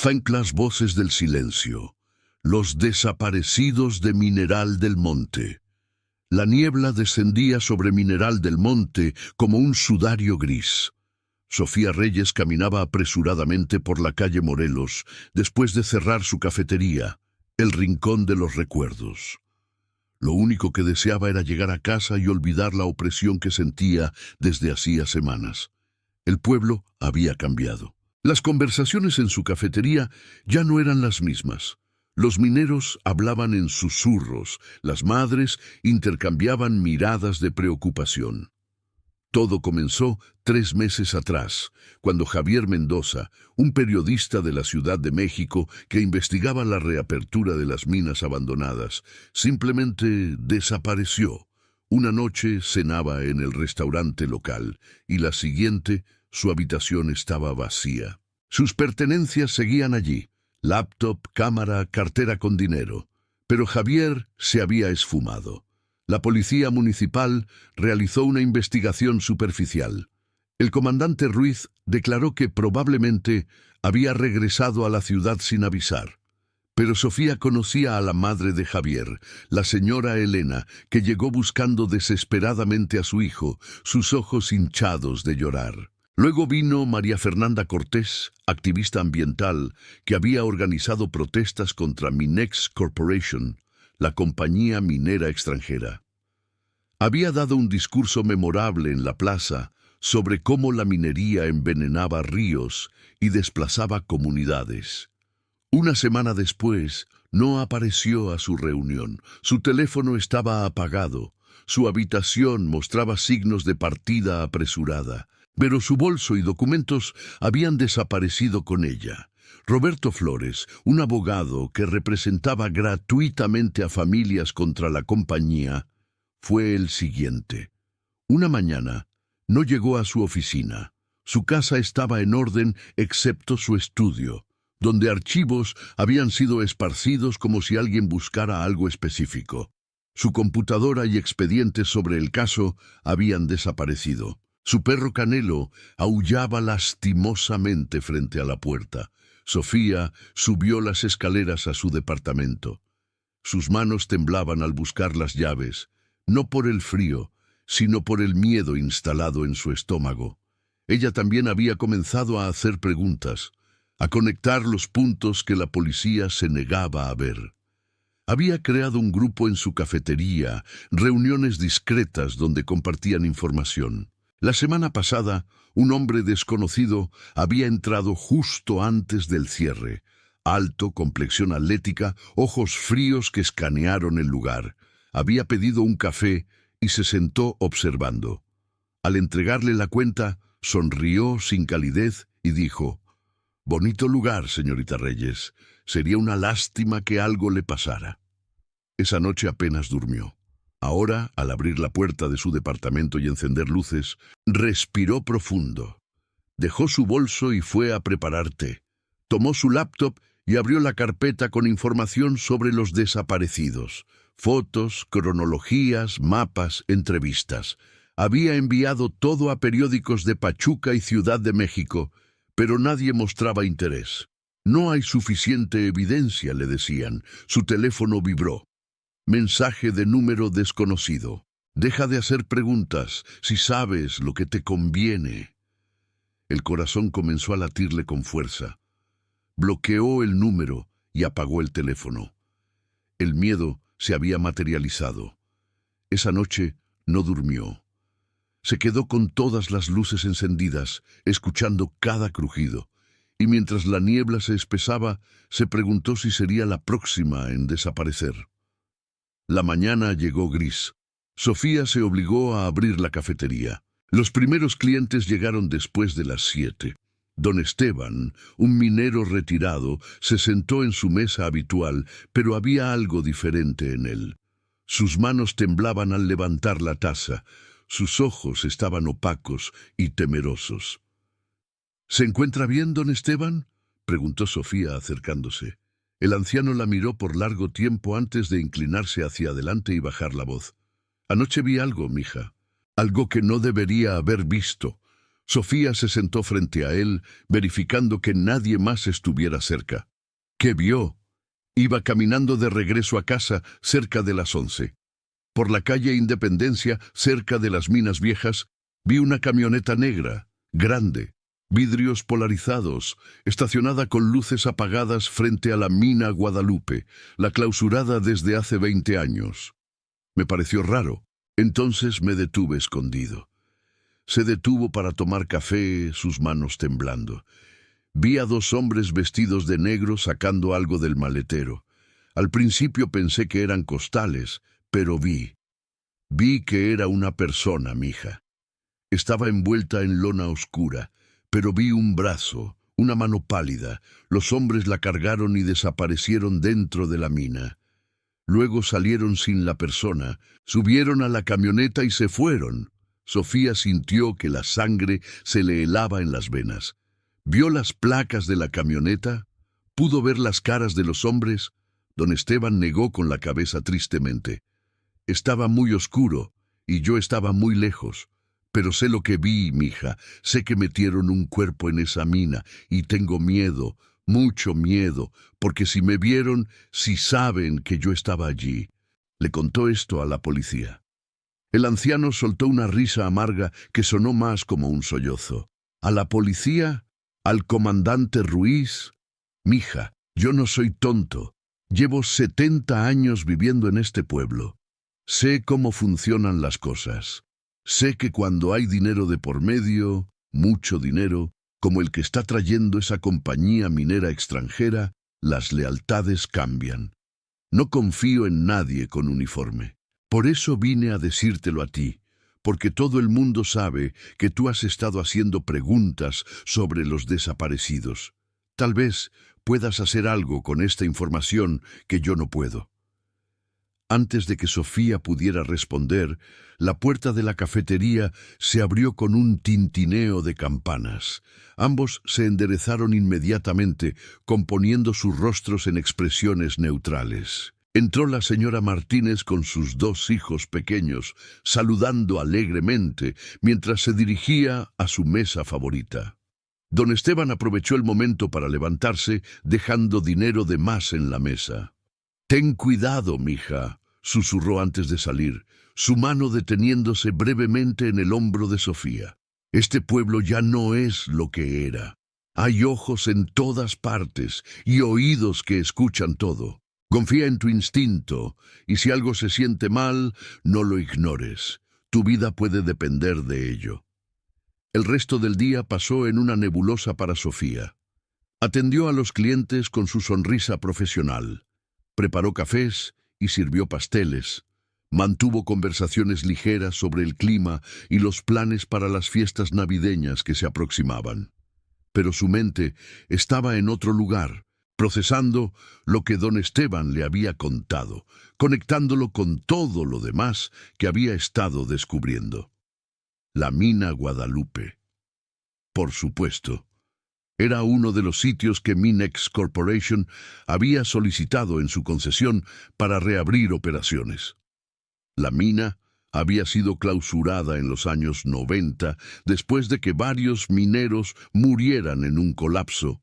Fanclas voces del silencio. Los desaparecidos de Mineral del Monte. La niebla descendía sobre Mineral del Monte como un sudario gris. Sofía Reyes caminaba apresuradamente por la calle Morelos, después de cerrar su cafetería, el rincón de los recuerdos. Lo único que deseaba era llegar a casa y olvidar la opresión que sentía desde hacía semanas. El pueblo había cambiado. Las conversaciones en su cafetería ya no eran las mismas. Los mineros hablaban en susurros, las madres intercambiaban miradas de preocupación. Todo comenzó 3 meses atrás, cuando Javier Mendoza, un periodista de la Ciudad de México que investigaba la reapertura de las minas abandonadas, simplemente desapareció. Una noche cenaba en el restaurante local y la siguiente su habitación estaba vacía. Sus pertenencias seguían allí: laptop, cámara, cartera con dinero. Pero Javier se había esfumado. La policía municipal realizó una investigación superficial. El comandante Ruiz declaró que probablemente había regresado a la ciudad sin avisar. Pero Sofía conocía a la madre de Javier, la señora Elena, que llegó buscando desesperadamente a su hijo, sus ojos hinchados de llorar. Luego vino María Fernanda Cortés, activista ambiental, que había organizado protestas contra Minex Corporation, la compañía minera extranjera. Había dado un discurso memorable en la plaza sobre cómo la minería envenenaba ríos y desplazaba comunidades. Una semana después, no apareció a su reunión. Su teléfono estaba apagado. Su habitación mostraba signos de partida apresurada, pero su bolso y documentos habían desaparecido con ella. Roberto Flores, un abogado que representaba gratuitamente a familias contra la compañía, fue el siguiente. Una mañana, no llegó a su oficina. Su casa estaba en orden excepto su estudio, donde archivos habían sido esparcidos como si alguien buscara algo específico. Su computadora y expedientes sobre el caso habían desaparecido. Su perro Canelo aullaba lastimosamente frente a la puerta. Sofía subió las escaleras a su departamento. Sus manos temblaban al buscar las llaves, no por el frío, sino por el miedo instalado en su estómago. Ella también había comenzado a hacer preguntas, a conectar los puntos que la policía se negaba a ver. Había creado un grupo en su cafetería, reuniones discretas donde compartían información. La semana pasada, un hombre desconocido había entrado justo antes del cierre. Alto, complexión atlética, ojos fríos que escanearon el lugar. Había pedido un café y se sentó observando. Al entregarle la cuenta, sonrió sin calidez y dijo: «Bonito lugar, señorita Reyes. Sería una lástima que algo le pasara». Esa noche apenas durmió. Ahora, al abrir la puerta de su departamento y encender luces, respiró profundo. Dejó su bolso y fue a preparar té. Tomó su laptop y abrió la carpeta con información sobre los desaparecidos. Fotos, cronologías, mapas, entrevistas. Había enviado todo a periódicos de Pachuca y Ciudad de México, pero nadie mostraba interés. «No hay suficiente evidencia», le decían. Su teléfono vibró. Mensaje de número desconocido. «Deja de hacer preguntas, si sabes lo que te conviene». El corazón comenzó a latirle con fuerza. Bloqueó el número y apagó el teléfono. El miedo se había materializado. Esa noche no durmió. Se quedó con todas las luces encendidas, escuchando cada crujido, y mientras la niebla se espesaba, se preguntó si sería la próxima en desaparecer. La mañana llegó gris. Sofía se obligó a abrir la cafetería. Los primeros clientes llegaron después de las 7. Don Esteban, un minero retirado, se sentó en su mesa habitual, pero había algo diferente en él. Sus manos temblaban al levantar la taza. Sus ojos estaban opacos y temerosos. «¿Se encuentra bien, don Esteban?», preguntó Sofía acercándose. El anciano la miró por largo tiempo antes de inclinarse hacia adelante y bajar la voz. «Anoche vi algo, mija. Algo que no debería haber visto». Sofía se sentó frente a él, verificando que nadie más estuviera cerca. ¿Qué vio? Iba caminando de regreso a casa cerca de las 11. Por la calle Independencia, cerca de las Minas Viejas, vi una camioneta negra, grande, vidrios polarizados, estacionada con luces apagadas frente a la mina Guadalupe, la clausurada desde hace 20 años. Me pareció raro. Entonces me detuve escondido. Se detuvo para tomar café, sus manos temblando. Vi a 2 hombres vestidos de negro sacando algo del maletero. Al principio pensé que eran costales, pero vi que era una persona, mija. Estaba envuelta en lona oscura, pero vi un brazo, una mano pálida. Los hombres la cargaron y desaparecieron dentro de la mina. Luego salieron sin la persona, subieron a la camioneta y se fueron. Sofía sintió que la sangre se le helaba en las venas. Vio las placas de la camioneta, pudo ver las caras de los hombres. Don Esteban negó con la cabeza tristemente. Estaba muy oscuro y yo estaba muy lejos. Pero sé lo que vi, mija. Sé que metieron un cuerpo en esa mina y tengo miedo, mucho miedo, porque si me vieron, si saben que yo estaba allí. Le contó esto a la policía. El anciano soltó una risa amarga que sonó más como un sollozo. ¿A la policía? ¿Al comandante Ruiz? Mija, yo no soy tonto. Llevo 70 años viviendo en este pueblo. Sé cómo funcionan las cosas. Sé que cuando hay dinero de por medio, mucho dinero, como el que está trayendo esa compañía minera extranjera, las lealtades cambian. No confío en nadie con uniforme. Por eso vine a decírtelo a ti, porque todo el mundo sabe que tú has estado haciendo preguntas sobre los desaparecidos. Tal vez puedas hacer algo con esta información que yo no puedo. Antes de que Sofía pudiera responder, la puerta de la cafetería se abrió con un tintineo de campanas. Ambos se enderezaron inmediatamente, componiendo sus rostros en expresiones neutrales. Entró la señora Martínez con sus 2 hijos pequeños, saludando alegremente, mientras se dirigía a su mesa favorita. Don Esteban aprovechó el momento para levantarse, dejando dinero de más en la mesa. «Ten cuidado, mija», susurró antes de salir, su mano deteniéndose brevemente en el hombro de Sofía. «Este pueblo ya no es lo que era. Hay ojos en todas partes y oídos que escuchan todo. Confía en tu instinto, y si algo se siente mal, no lo ignores. Tu vida puede depender de ello». El resto del día pasó en una nebulosa para Sofía. Atendió a los clientes con su sonrisa profesional. Preparó cafés y sirvió pasteles. Mantuvo conversaciones ligeras sobre el clima y los planes para las fiestas navideñas que se aproximaban. Pero su mente estaba en otro lugar, procesando lo que don Esteban le había contado, conectándolo con todo lo demás que había estado descubriendo. La mina Guadalupe. Por supuesto, era uno de los sitios que Minex Corporation había solicitado en su concesión para reabrir operaciones. La mina había sido clausurada en los años 90 después de que varios mineros murieran en un colapso,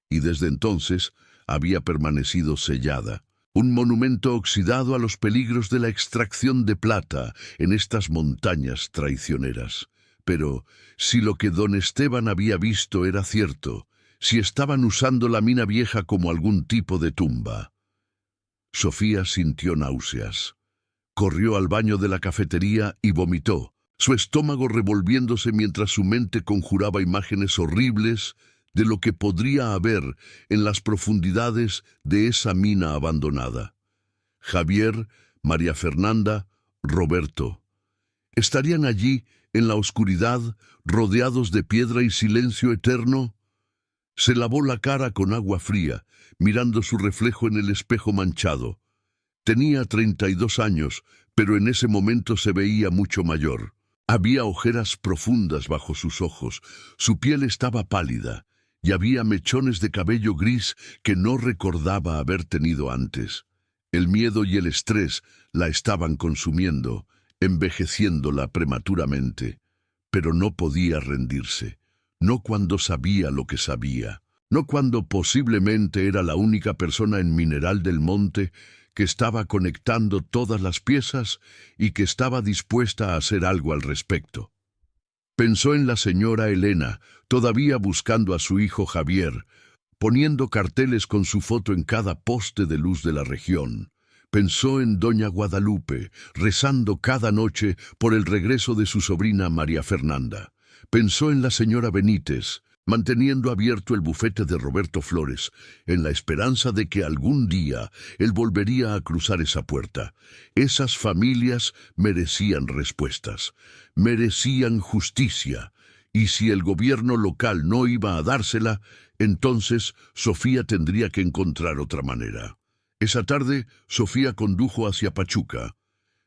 y desde entonces había permanecido sellada, un monumento oxidado a los peligros de la extracción de plata en estas montañas traicioneras. Pero si lo que don Esteban había visto era cierto, si estaban usando la mina vieja como algún tipo de tumba. Sofía sintió náuseas. Corrió al baño de la cafetería y vomitó, su estómago revolviéndose mientras su mente conjuraba imágenes horribles de lo que podría haber en las profundidades de esa mina abandonada. Javier, María Fernanda, Roberto. ¿Estarían allí, en la oscuridad, rodeados de piedra y silencio eterno? Se lavó la cara con agua fría, mirando su reflejo en el espejo manchado. Tenía 32 años, pero en ese momento se veía mucho mayor. Había ojeras profundas bajo sus ojos, su piel estaba pálida, y había mechones de cabello gris que no recordaba haber tenido antes. El miedo y el estrés la estaban consumiendo, envejeciéndola prematuramente. pero no podía rendirse. No cuando sabía lo que sabía. No cuando posiblemente era la única persona en Mineral del Monte que estaba conectando todas las piezas y que estaba dispuesta a hacer algo al respecto. Pensó en la señora Elena, todavía buscando a su hijo Javier, poniendo carteles con su foto en cada poste de luz de la región. Pensó en doña Guadalupe, rezando cada noche por el regreso de su sobrina María Fernanda. Pensó en la señora Benítez, manteniendo abierto el bufete de Roberto Flores, en la esperanza de que algún día él volvería a cruzar esa puerta. Esas familias merecían respuestas, merecían justicia, y si el gobierno local no iba a dársela, entonces Sofía tendría que encontrar otra manera. Esa tarde, Sofía condujo hacia Pachuca.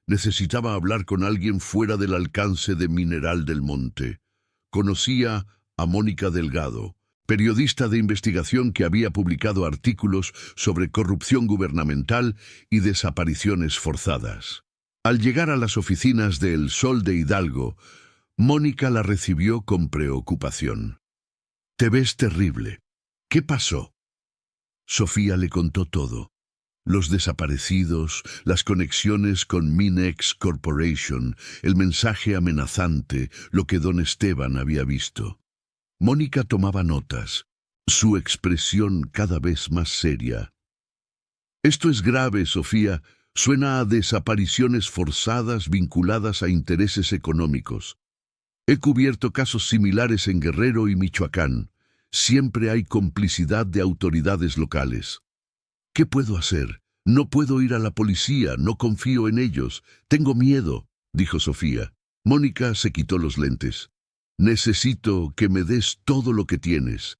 Necesitaba hablar con alguien fuera del alcance de Mineral del Monte. Conocía a Mónica Delgado, periodista de investigación que había publicado artículos sobre corrupción gubernamental y desapariciones forzadas. Al llegar a las oficinas de El Sol de Hidalgo, Mónica la recibió con preocupación. «Te ves terrible. ¿Qué pasó?» Sofía le contó todo. Los desaparecidos, las conexiones con Minex Corporation, el mensaje amenazante, lo que don Esteban había visto. Mónica tomaba notas, su expresión cada vez más seria. «Esto es grave, Sofía. Suena a desapariciones forzadas vinculadas a intereses económicos. He cubierto casos similares en Guerrero y Michoacán. Siempre hay complicidad de autoridades locales. ¿Qué puedo hacer? No puedo ir a la policía, no confío en ellos. Tengo miedo», dijo Sofía. Mónica se quitó los lentes. «Necesito que me des todo lo que tienes.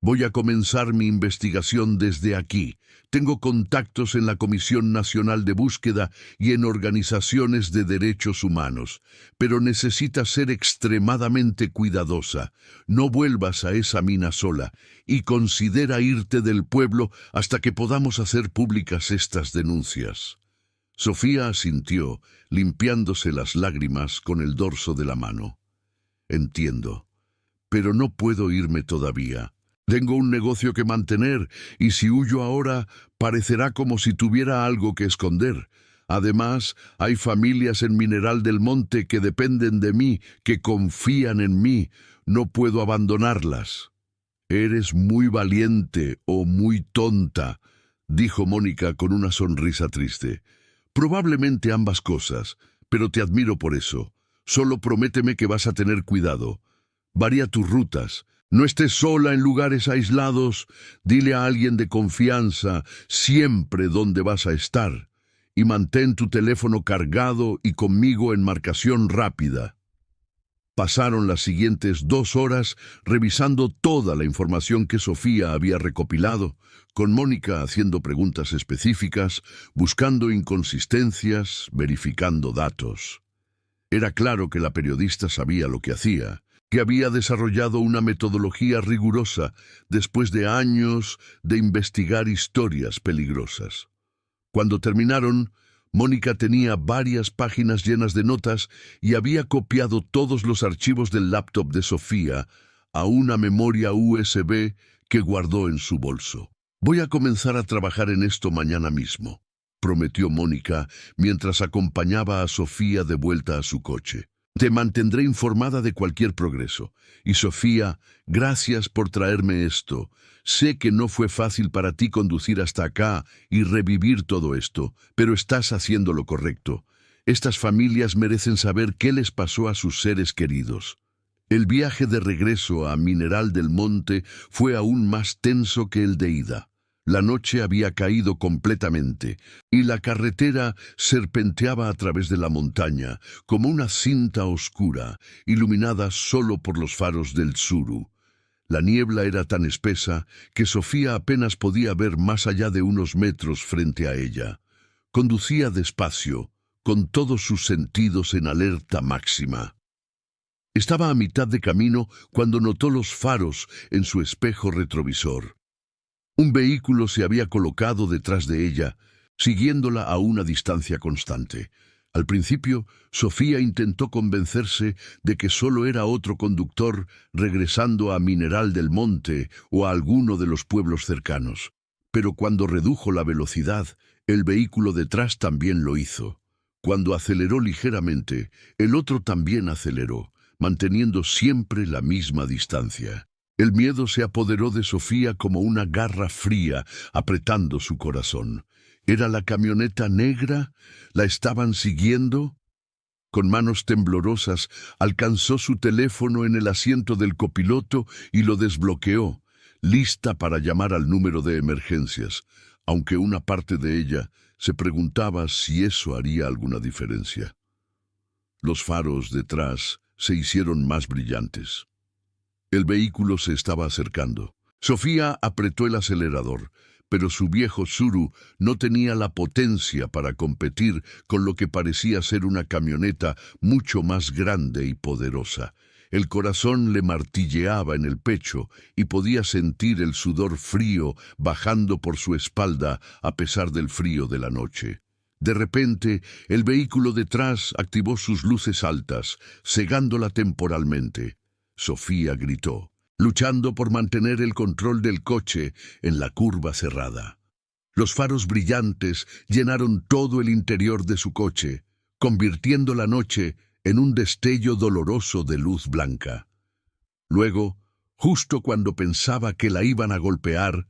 Voy a comenzar mi investigación desde aquí. Tengo contactos en la Comisión Nacional de Búsqueda y en organizaciones de derechos humanos, pero necesitas ser extremadamente cuidadosa. No vuelvas a esa mina sola y considera irte del pueblo hasta que podamos hacer públicas estas denuncias». Sofía asintió, limpiándose las lágrimas con el dorso de la mano. «Entiendo, pero no puedo irme todavía. Tengo un negocio que mantener, y si huyo ahora, parecerá como si tuviera algo que esconder. Además, hay familias en Mineral del Monte que dependen de mí, que confían en mí. No puedo abandonarlas». «Eres muy valiente o muy tonta», dijo Mónica con una sonrisa triste. «Probablemente ambas cosas, pero te admiro por eso. Solo prométeme que vas a tener cuidado. Varía tus rutas. No estés sola en lugares aislados. Dile a alguien de confianza siempre dónde vas a estar. Y mantén tu teléfono cargado y conmigo en marcación rápida». Pasaron las siguientes 2 horas revisando toda la información que Sofía había recopilado, con Mónica haciendo preguntas específicas, buscando inconsistencias, verificando datos. Era claro que la periodista sabía lo que hacía, que había desarrollado una metodología rigurosa después de años de investigar historias peligrosas. Cuando terminaron, Mónica tenía varias páginas llenas de notas y había copiado todos los archivos del laptop de Sofía a una memoria USB que guardó en su bolso. «Voy a comenzar a trabajar en esto mañana mismo», prometió Mónica mientras acompañaba a Sofía de vuelta a su coche. «Te mantendré informada de cualquier progreso. Y Sofía, gracias por traerme esto. Sé que no fue fácil para ti conducir hasta acá y revivir todo esto, pero estás haciendo lo correcto. Estas familias merecen saber qué les pasó a sus seres queridos». El viaje de regreso a Mineral del Monte fue aún más tenso que el de ida. La noche había caído completamente, y la carretera serpenteaba a través de la montaña, como una cinta oscura, iluminada solo por los faros del Tsuru. La niebla era tan espesa que Sofía apenas podía ver más allá de unos metros frente a ella. Conducía despacio, con todos sus sentidos en alerta máxima. Estaba a mitad de camino cuando notó los faros en su espejo retrovisor. Un vehículo se había colocado detrás de ella, siguiéndola a una distancia constante. Al principio, Sofía intentó convencerse de que solo era otro conductor regresando a Mineral del Monte o a alguno de los pueblos cercanos. Pero cuando redujo la velocidad, el vehículo detrás también lo hizo. Cuando aceleró ligeramente, el otro también aceleró, manteniendo siempre la misma distancia. El miedo se apoderó de Sofía como una garra fría, apretando su corazón. ¿Era la camioneta negra? ¿La estaban siguiendo? Con manos temblorosas, alcanzó su teléfono en el asiento del copiloto y lo desbloqueó, lista para llamar al número de emergencias, aunque una parte de ella se preguntaba si eso haría alguna diferencia. Los faros detrás se hicieron más brillantes. El vehículo se estaba acercando. Sofía apretó el acelerador, pero su viejo Tsuru no tenía la potencia para competir con lo que parecía ser una camioneta mucho más grande y poderosa. El corazón le martilleaba en el pecho y podía sentir el sudor frío bajando por su espalda a pesar del frío de la noche. De repente, el vehículo detrás activó sus luces altas, cegándola temporalmente. Sofía gritó, luchando por mantener el control del coche en la curva cerrada. Los faros brillantes llenaron todo el interior de su coche, convirtiendo la noche en un destello doloroso de luz blanca. Luego, justo cuando pensaba que la iban a golpear,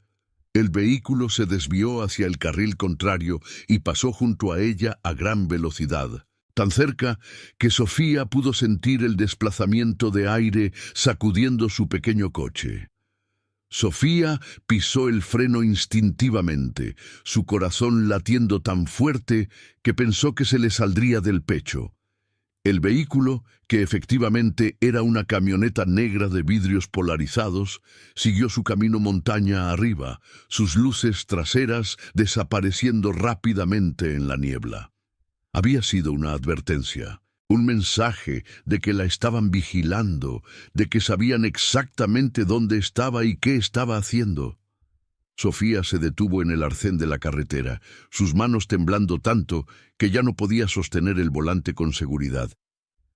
el vehículo se desvió hacia el carril contrario y pasó junto a ella a gran velocidad, tan cerca que Sofía pudo sentir el desplazamiento de aire sacudiendo su pequeño coche. Sofía pisó el freno instintivamente, su corazón latiendo tan fuerte que pensó que se le saldría del pecho. El vehículo, que efectivamente era una camioneta negra de vidrios polarizados, siguió su camino montaña arriba, sus luces traseras desapareciendo rápidamente en la niebla. Había sido una advertencia, un mensaje de que la estaban vigilando, de que sabían exactamente dónde estaba y qué estaba haciendo. Sofía se detuvo en el arcén de la carretera, sus manos temblando tanto que ya no podía sostener el volante con seguridad.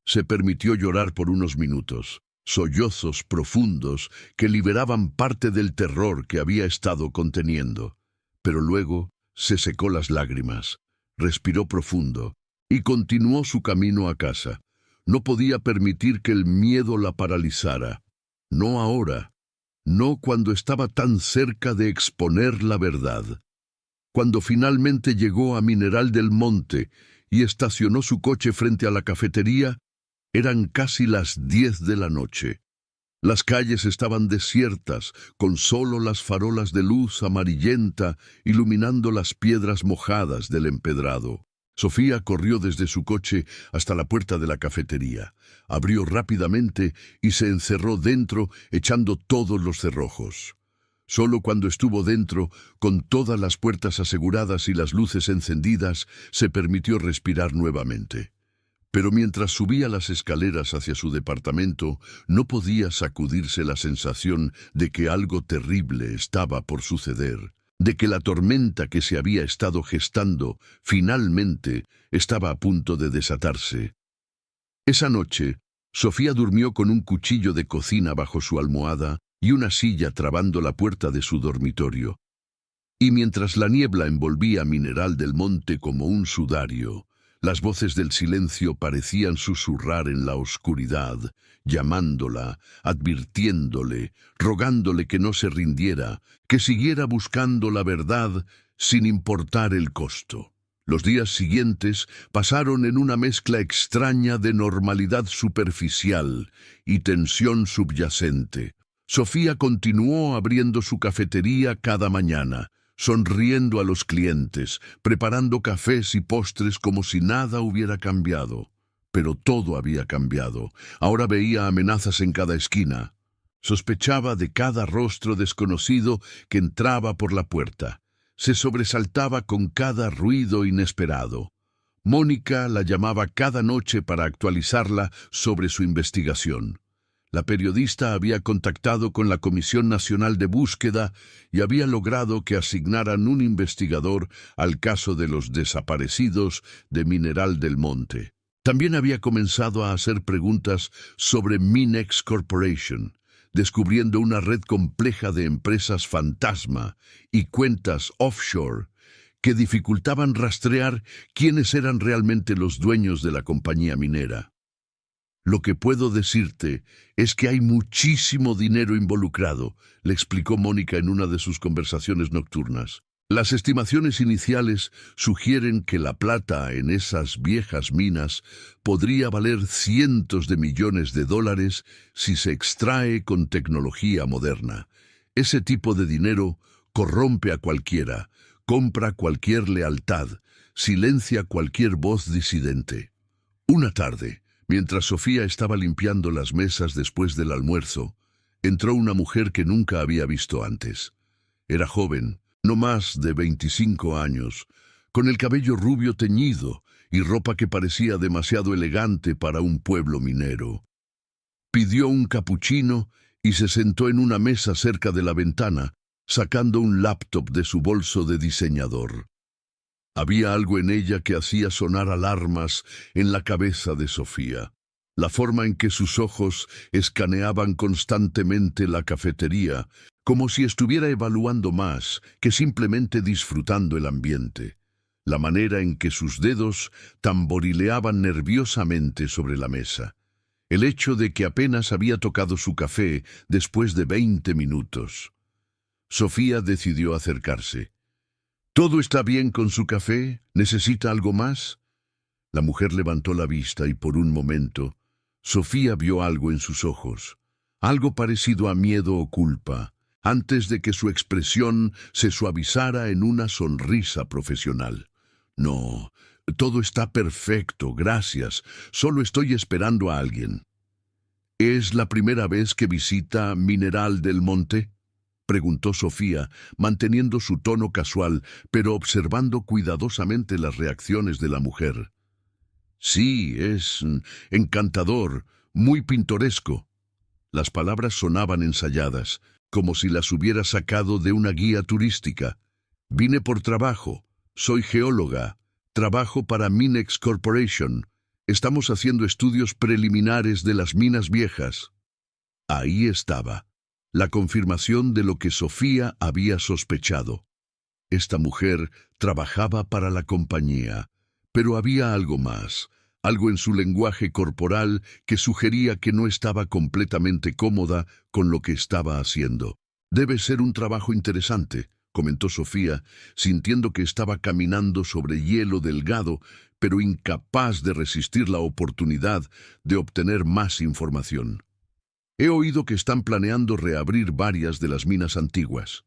Se permitió llorar por unos minutos, sollozos profundos que liberaban parte del terror que había estado conteniendo. Pero luego se secó las lágrimas, respiró profundo y continuó su camino a casa. No podía permitir que el miedo la paralizara. No ahora. No cuando estaba tan cerca de exponer la verdad. Cuando finalmente llegó a Mineral del Monte y estacionó su coche frente a la cafetería, eran casi las 10 de la noche. Las calles estaban desiertas, con solo las farolas de luz amarillenta iluminando las piedras mojadas del empedrado. Sofía corrió desde su coche hasta la puerta de la cafetería. Abrió rápidamente y se encerró dentro, echando todos los cerrojos. Solo cuando estuvo dentro, con todas las puertas aseguradas y las luces encendidas, se permitió respirar nuevamente. Pero mientras subía las escaleras hacia su departamento, no podía sacudirse la sensación de que algo terrible estaba por suceder, de que la tormenta que se había estado gestando finalmente estaba a punto de desatarse. Esa noche, Sofía durmió con un cuchillo de cocina bajo su almohada y una silla trabando la puerta de su dormitorio. Y mientras la niebla envolvía Mineral del Monte como un sudario, las voces del silencio parecían susurrar en la oscuridad, llamándola, advirtiéndole, rogándole que no se rindiera, que siguiera buscando la verdad sin importar el costo. Los días siguientes pasaron en una mezcla extraña de normalidad superficial y tensión subyacente. Sofía continuó abriendo su cafetería cada mañana, sonriendo a los clientes, preparando cafés y postres como si nada hubiera cambiado. Pero todo había cambiado. Ahora veía amenazas en cada esquina. Sospechaba de cada rostro desconocido que entraba por la puerta. Se sobresaltaba con cada ruido inesperado. Mónica la llamaba cada noche para actualizarla sobre su investigación. La periodista había contactado con la Comisión Nacional de Búsqueda y había logrado que asignaran un investigador al caso de los desaparecidos de Mineral del Monte. También había comenzado a hacer preguntas sobre Minex Corporation, descubriendo una red compleja de empresas fantasma y cuentas offshore que dificultaban rastrear quiénes eran realmente los dueños de la compañía minera. Lo que puedo decirte es que hay muchísimo dinero involucrado, le explicó Mónica en una de sus conversaciones nocturnas. Las estimaciones iniciales sugieren que la plata en esas viejas minas podría valer cientos de millones de dólares si se extrae con tecnología moderna. Ese tipo de dinero corrompe a cualquiera, compra cualquier lealtad, silencia cualquier voz disidente. Una tarde, mientras Sofía estaba limpiando las mesas después del almuerzo, entró una mujer que nunca había visto antes. Era joven, no más de 25 años, con el cabello rubio teñido y ropa que parecía demasiado elegante para un pueblo minero. Pidió un capuchino y se sentó en una mesa cerca de la ventana, sacando un laptop de su bolso de diseñador. Había algo en ella que hacía sonar alarmas en la cabeza de Sofía. La forma en que sus ojos escaneaban constantemente la cafetería, como si estuviera evaluando más que simplemente disfrutando el ambiente. La manera en que sus dedos tamborileaban nerviosamente sobre la mesa. El hecho de que apenas había tocado su café después de 20 minutos. Sofía decidió acercarse. ¿Todo está bien con su café? ¿Necesita algo más? La mujer levantó la vista y por un momento, Sofía vio algo en sus ojos, algo parecido a miedo o culpa, antes de que su expresión se suavizara en una sonrisa profesional. No, todo está perfecto, gracias. Solo estoy esperando a alguien. ¿Es la primera vez que visita Mineral del Monte?, preguntó Sofía, manteniendo su tono casual, pero observando cuidadosamente las reacciones de la mujer. Sí, es encantador, muy pintoresco. Las palabras sonaban ensayadas, como si las hubiera sacado de una guía turística. Vine por trabajo, soy geóloga, trabajo para Minex Corporation. Estamos haciendo estudios preliminares de las minas viejas. Ahí estaba. La confirmación de lo que Sofía había sospechado. Esta mujer trabajaba para la compañía, pero había algo más, algo en su lenguaje corporal que sugería que no estaba completamente cómoda con lo que estaba haciendo. Debe ser un trabajo interesante, comentó Sofía, sintiendo que estaba caminando sobre hielo delgado, pero incapaz de resistir la oportunidad de obtener más información. He oído que están planeando reabrir varias de las minas antiguas.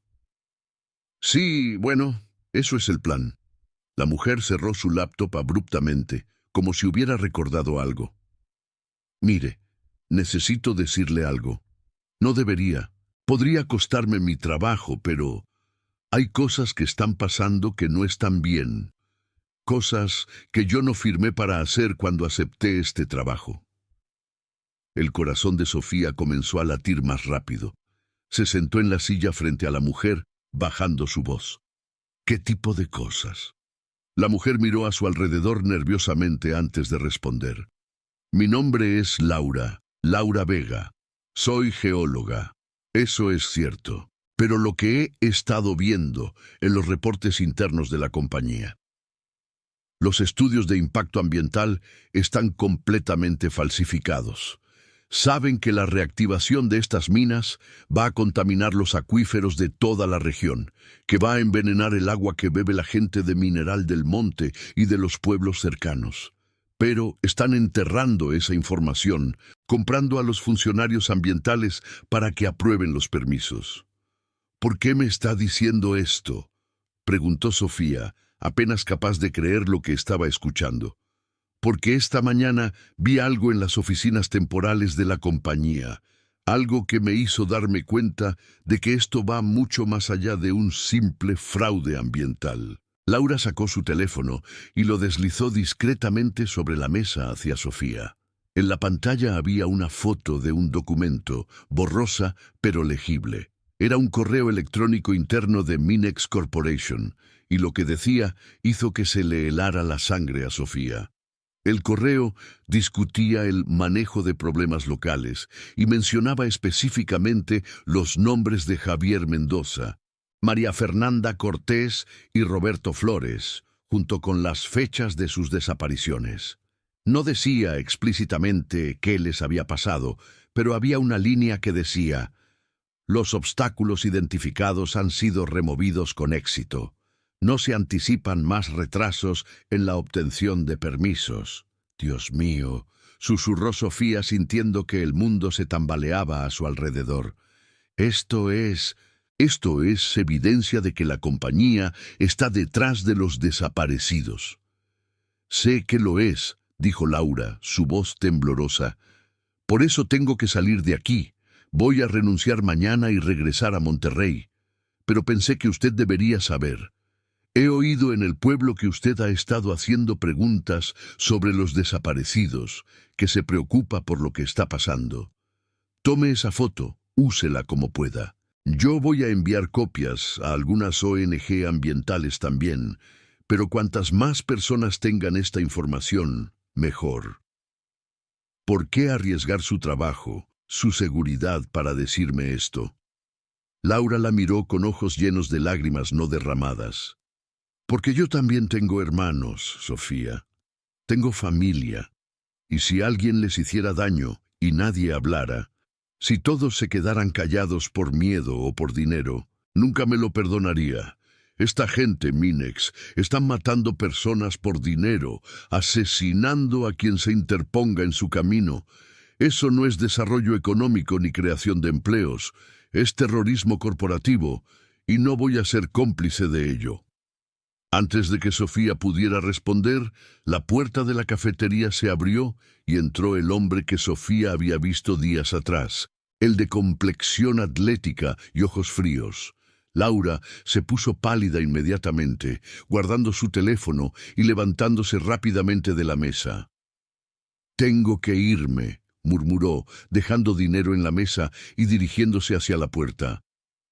Sí, bueno, eso es el plan. La mujer cerró su laptop abruptamente, como si hubiera recordado algo. Mire, necesito decirle algo. No debería. Podría costarme mi trabajo, pero hay cosas que están pasando que no están bien. Cosas que yo no firmé para hacer cuando acepté este trabajo. El corazón de Sofía comenzó a latir más rápido. Se sentó en la silla frente a la mujer, bajando su voz. ¿Qué tipo de cosas? La mujer miró a su alrededor nerviosamente antes de responder. Mi nombre es Laura Vega. Soy geóloga. Eso es cierto. Pero lo que he estado viendo en los reportes internos de la compañía. Los estudios de impacto ambiental están completamente falsificados. Saben que la reactivación de estas minas va a contaminar los acuíferos de toda la región, que va a envenenar el agua que bebe la gente de Mineral del Monte y de los pueblos cercanos. Pero están enterrando esa información, comprando a los funcionarios ambientales para que aprueben los permisos. ¿Por qué me está diciendo esto?, preguntó Sofía, apenas capaz de creer lo que estaba escuchando. Porque esta mañana vi algo en las oficinas temporales de la compañía, algo que me hizo darme cuenta de que esto va mucho más allá de un simple fraude ambiental. Laura sacó su teléfono y lo deslizó discretamente sobre la mesa hacia Sofía. En la pantalla había una foto de un documento, borrosa pero legible. Era un correo electrónico interno de Minex Corporation, y lo que decía hizo que se le helara la sangre a Sofía. El correo discutía el manejo de problemas locales y mencionaba específicamente los nombres de Javier Mendoza, María Fernanda Cortés y Roberto Flores, junto con las fechas de sus desapariciones. No decía explícitamente qué les había pasado, pero había una línea que decía: los obstáculos identificados han sido removidos con éxito. No se anticipan más retrasos en la obtención de permisos. Dios mío, susurró Sofía sintiendo que el mundo se tambaleaba a su alrededor. Esto es evidencia de que la compañía está detrás de los desaparecidos. Sé que lo es, dijo Laura, su voz temblorosa. Por eso tengo que salir de aquí. Voy a renunciar mañana y regresar a Monterrey. Pero pensé que usted debería saber. He oído en el pueblo que usted ha estado haciendo preguntas sobre los desaparecidos, que se preocupa por lo que está pasando. Tome esa foto, úsela como pueda. Yo voy a enviar copias a algunas ONG ambientales también, pero cuantas más personas tengan esta información, mejor. ¿Por qué arriesgar su trabajo, su seguridad para decirme esto? Laura la miró con ojos llenos de lágrimas no derramadas. Porque yo también tengo hermanos, Sofía. Tengo familia. Y si alguien les hiciera daño y nadie hablara, si todos se quedaran callados por miedo o por dinero, nunca me lo perdonaría. Esta gente, Minex, están matando personas por dinero, asesinando a quien se interponga en su camino. Eso no es desarrollo económico ni creación de empleos, es terrorismo corporativo, y no voy a ser cómplice de ello. Antes de que Sofía pudiera responder, la puerta de la cafetería se abrió y entró el hombre que Sofía había visto días atrás, el de complexión atlética y ojos fríos. Laura se puso pálida inmediatamente, guardando su teléfono y levantándose rápidamente de la mesa. «Tengo que irme», murmuró, dejando dinero en la mesa y dirigiéndose hacia la puerta.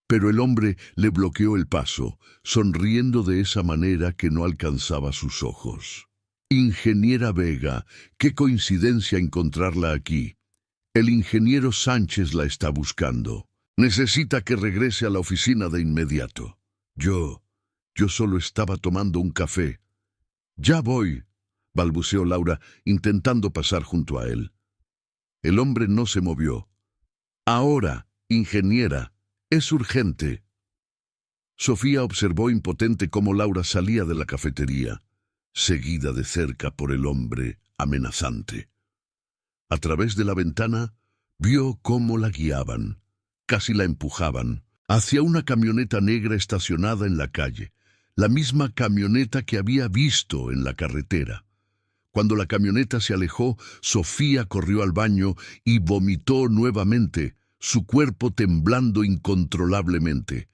Pero el hombre le bloqueó el paso, sonriendo de esa manera que no alcanzaba sus ojos. «Ingeniera Vega, qué coincidencia encontrarla aquí. El ingeniero Sánchez la está buscando. Necesita que regrese a la oficina de inmediato. Yo solo estaba tomando un café». «Ya voy», balbuceó Laura, intentando pasar junto a él. El hombre no se movió. «Ahora, ingeniera, es urgente». Sofía observó impotente cómo Laura salía de la cafetería, seguida de cerca por el hombre amenazante. A través de la ventana vio cómo la guiaban, casi la empujaban, hacia una camioneta negra estacionada en la calle, la misma camioneta que había visto en la carretera. Cuando la camioneta se alejó, Sofía corrió al baño y vomitó nuevamente, su cuerpo temblando incontrolablemente.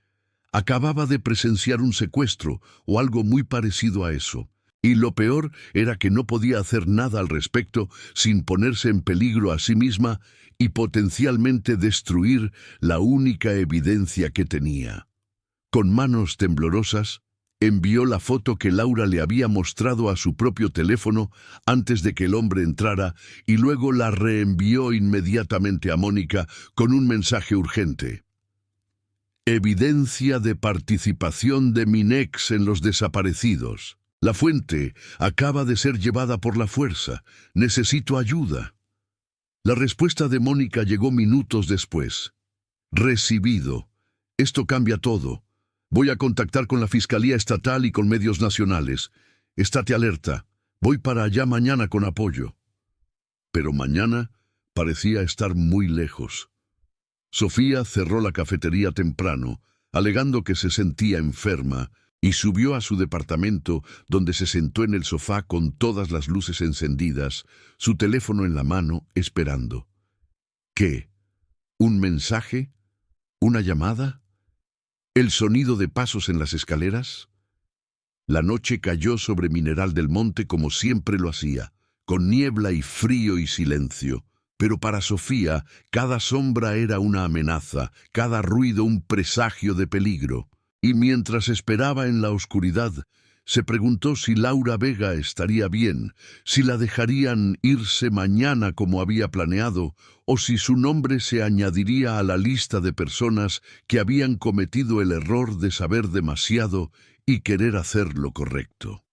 Acababa de presenciar un secuestro o algo muy parecido a eso. Y lo peor era que no podía hacer nada al respecto sin ponerse en peligro a sí misma y potencialmente destruir la única evidencia que tenía. Con manos temblorosas, envió la foto que Laura le había mostrado a su propio teléfono antes de que el hombre entrara y luego la reenvió inmediatamente a Mónica con un mensaje urgente. «Evidencia de participación de Minex en los desaparecidos. La fuente acaba de ser llevada por la fuerza. Necesito ayuda». La respuesta de Mónica llegó minutos después. «Recibido. Esto cambia todo. Voy a contactar con la Fiscalía Estatal y con medios nacionales. Estate alerta. Voy para allá mañana con apoyo». Pero mañana parecía estar muy lejos. Sofía cerró la cafetería temprano, alegando que se sentía enferma, y subió a su departamento, donde se sentó en el sofá con todas las luces encendidas, su teléfono en la mano, esperando. ¿Qué? ¿Un mensaje? ¿Una llamada? ¿El sonido de pasos en las escaleras? La noche cayó sobre Mineral del Monte como siempre lo hacía, con niebla y frío y silencio. Pero para Sofía, cada sombra era una amenaza, cada ruido un presagio de peligro. Y mientras esperaba en la oscuridad, se preguntó si Laura Vega estaría bien, si la dejarían irse mañana como había planeado, o si su nombre se añadiría a la lista de personas que habían cometido el error de saber demasiado y querer hacer lo correcto.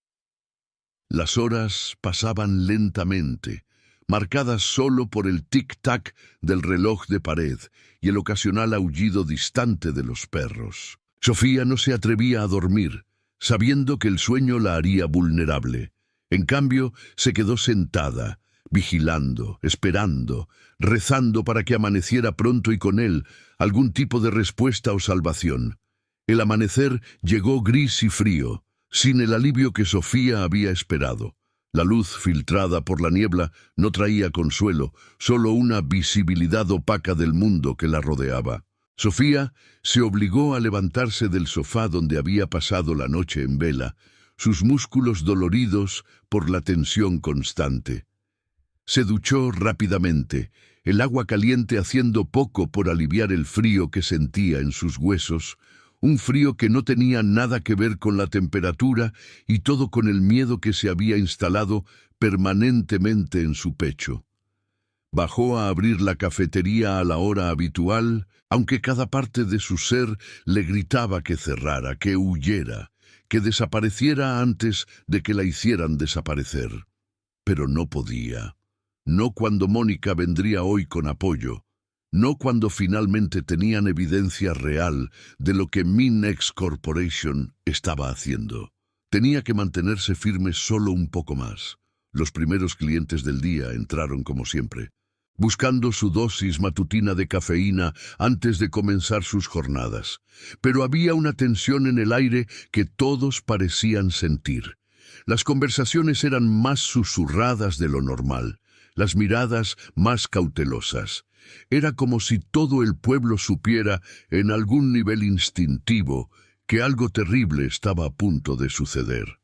Las horas pasaban lentamente, marcadas solo por el tic-tac del reloj de pared y el ocasional aullido distante de los perros. Sofía no se atrevía a dormir, sabiendo que el sueño la haría vulnerable. En cambio, se quedó sentada, vigilando, esperando, rezando para que amaneciera pronto y con él algún tipo de respuesta o salvación. El amanecer llegó gris y frío, sin el alivio que Sofía había esperado. La luz filtrada por la niebla no traía consuelo, solo una visibilidad opaca del mundo que la rodeaba. Sofía se obligó a levantarse del sofá donde había pasado la noche en vela, sus músculos doloridos por la tensión constante. Se duchó rápidamente, el agua caliente haciendo poco por aliviar el frío que sentía en sus huesos, un frío que no tenía nada que ver con la temperatura y todo con el miedo que se había instalado permanentemente en su pecho. Bajó a abrir la cafetería a la hora habitual, aunque cada parte de su ser le gritaba que cerrara, que huyera, que desapareciera antes de que la hicieran desaparecer. Pero no podía. No cuando Mónica vendría hoy con apoyo. No cuando finalmente tenían evidencia real de lo que Minex Corporation estaba haciendo. Tenía que mantenerse firme solo un poco más. Los primeros clientes del día entraron como siempre, buscando su dosis matutina de cafeína antes de comenzar sus jornadas. Pero había una tensión en el aire que todos parecían sentir. Las conversaciones eran más susurradas de lo normal, las miradas más cautelosas. Era como si todo el pueblo supiera, en algún nivel instintivo, que algo terrible estaba a punto de suceder.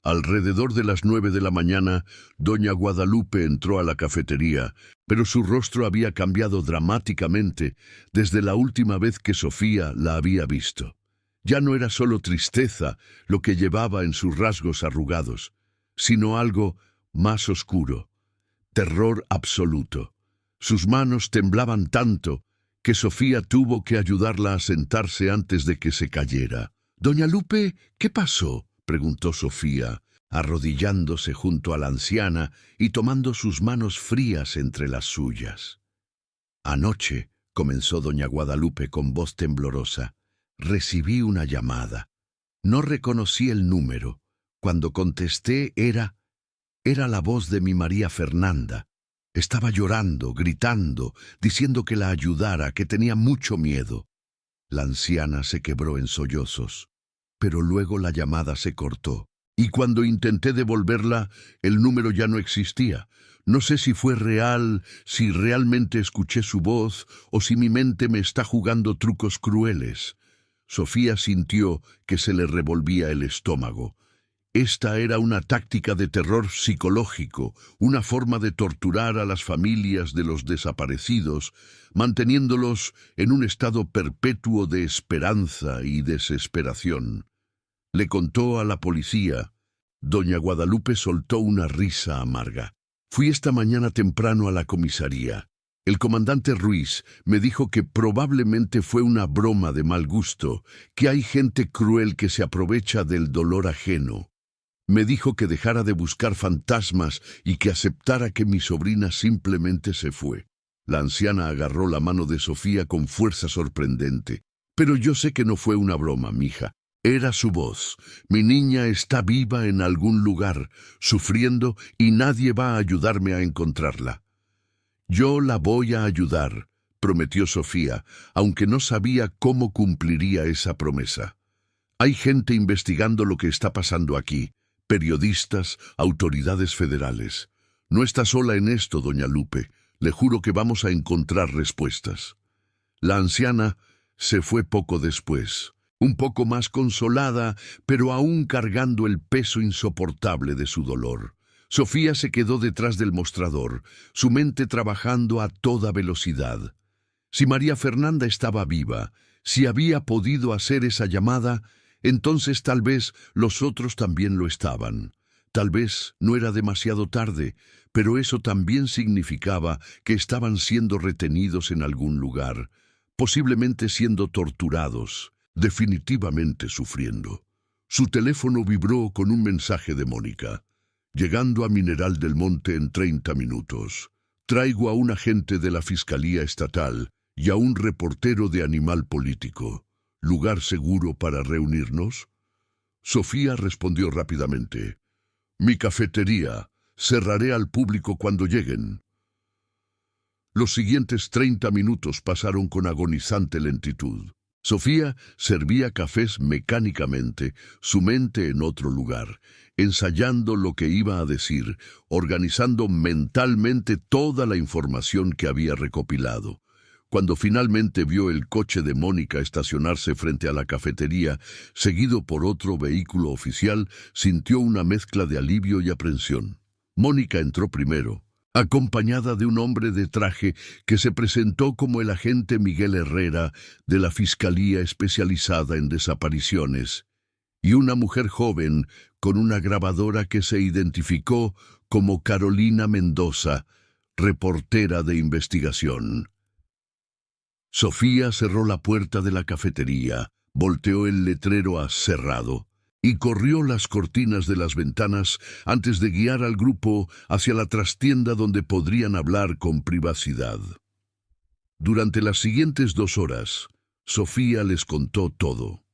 Alrededor de las 9 de la mañana, doña Guadalupe entró a la cafetería, pero su rostro había cambiado dramáticamente desde la última vez que Sofía la había visto. Ya no era solo tristeza lo que llevaba en sus rasgos arrugados, sino algo más oscuro, terror absoluto. Sus manos temblaban tanto que Sofía tuvo que ayudarla a sentarse antes de que se cayera. «Doña Lupe, ¿qué pasó?», preguntó Sofía, arrodillándose junto a la anciana y tomando sus manos frías entre las suyas. «Anoche», comenzó doña Guadalupe con voz temblorosa, «recibí una llamada. No reconocí el número. Cuando contesté era la voz de mi María Fernanda. Estaba llorando, gritando, diciendo que la ayudara, que tenía mucho miedo». La anciana se quebró en sollozos, pero luego la llamada se cortó, y cuando intenté devolverla, el número ya no existía. No sé si fue real, si realmente escuché su voz, o si mi mente me está jugando trucos crueles. Sofía sintió que se le revolvía el estómago. Esta era una táctica de terror psicológico, una forma de torturar a las familias de los desaparecidos, manteniéndolos en un estado perpetuo de esperanza y desesperación. Le contó a la policía. Doña Guadalupe soltó una risa amarga. «Fui esta mañana temprano a la comisaría. El comandante Ruiz me dijo que probablemente fue una broma de mal gusto, que hay gente cruel que se aprovecha del dolor ajeno. Me dijo que dejara de buscar fantasmas y que aceptara que mi sobrina simplemente se fue». La anciana agarró la mano de Sofía con fuerza sorprendente. «Pero yo sé que no fue una broma, mija. Era su voz. Mi niña está viva en algún lugar, sufriendo, y nadie va a ayudarme a encontrarla». «Yo la voy a ayudar», prometió Sofía, aunque no sabía cómo cumpliría esa promesa. «Hay gente investigando lo que está pasando aquí, periodistas, autoridades federales. No está sola en esto, doña Lupe. Le juro que vamos a encontrar respuestas». La anciana se fue poco después, un poco más consolada, pero aún cargando el peso insoportable de su dolor. Sofía se quedó detrás del mostrador, su mente trabajando a toda velocidad. Si María Fernanda estaba viva, si había podido hacer esa llamada, entonces tal vez los otros también lo estaban. Tal vez no era demasiado tarde, pero eso también significaba que estaban siendo retenidos en algún lugar, posiblemente siendo torturados, definitivamente sufriendo. Su teléfono vibró con un mensaje de Mónica. Llegando a Mineral del Monte en 30 minutos. Traigo a un agente de la Fiscalía Estatal y a un reportero de Animal Político. ¿Lugar seguro para reunirnos? Sofía respondió rápidamente. Mi cafetería. Cerraré al público cuando lleguen. Los siguientes 30 minutos pasaron con agonizante lentitud. Sofía servía cafés mecánicamente, su mente en otro lugar, ensayando lo que iba a decir, organizando mentalmente toda la información que había recopilado. Cuando finalmente vio el coche de Mónica estacionarse frente a la cafetería, seguido por otro vehículo oficial, sintió una mezcla de alivio y aprensión. Mónica entró primero, acompañada de un hombre de traje que se presentó como el agente Miguel Herrera de la Fiscalía especializada en desapariciones, y una mujer joven con una grabadora que se identificó como Carolina Mendoza, reportera de investigación. Sofía cerró la puerta de la cafetería, volteó el letrero a cerrado y corrió las cortinas de las ventanas antes de guiar al grupo hacia la trastienda donde podrían hablar con privacidad. Durante las siguientes 2 horas, Sofía les contó todo.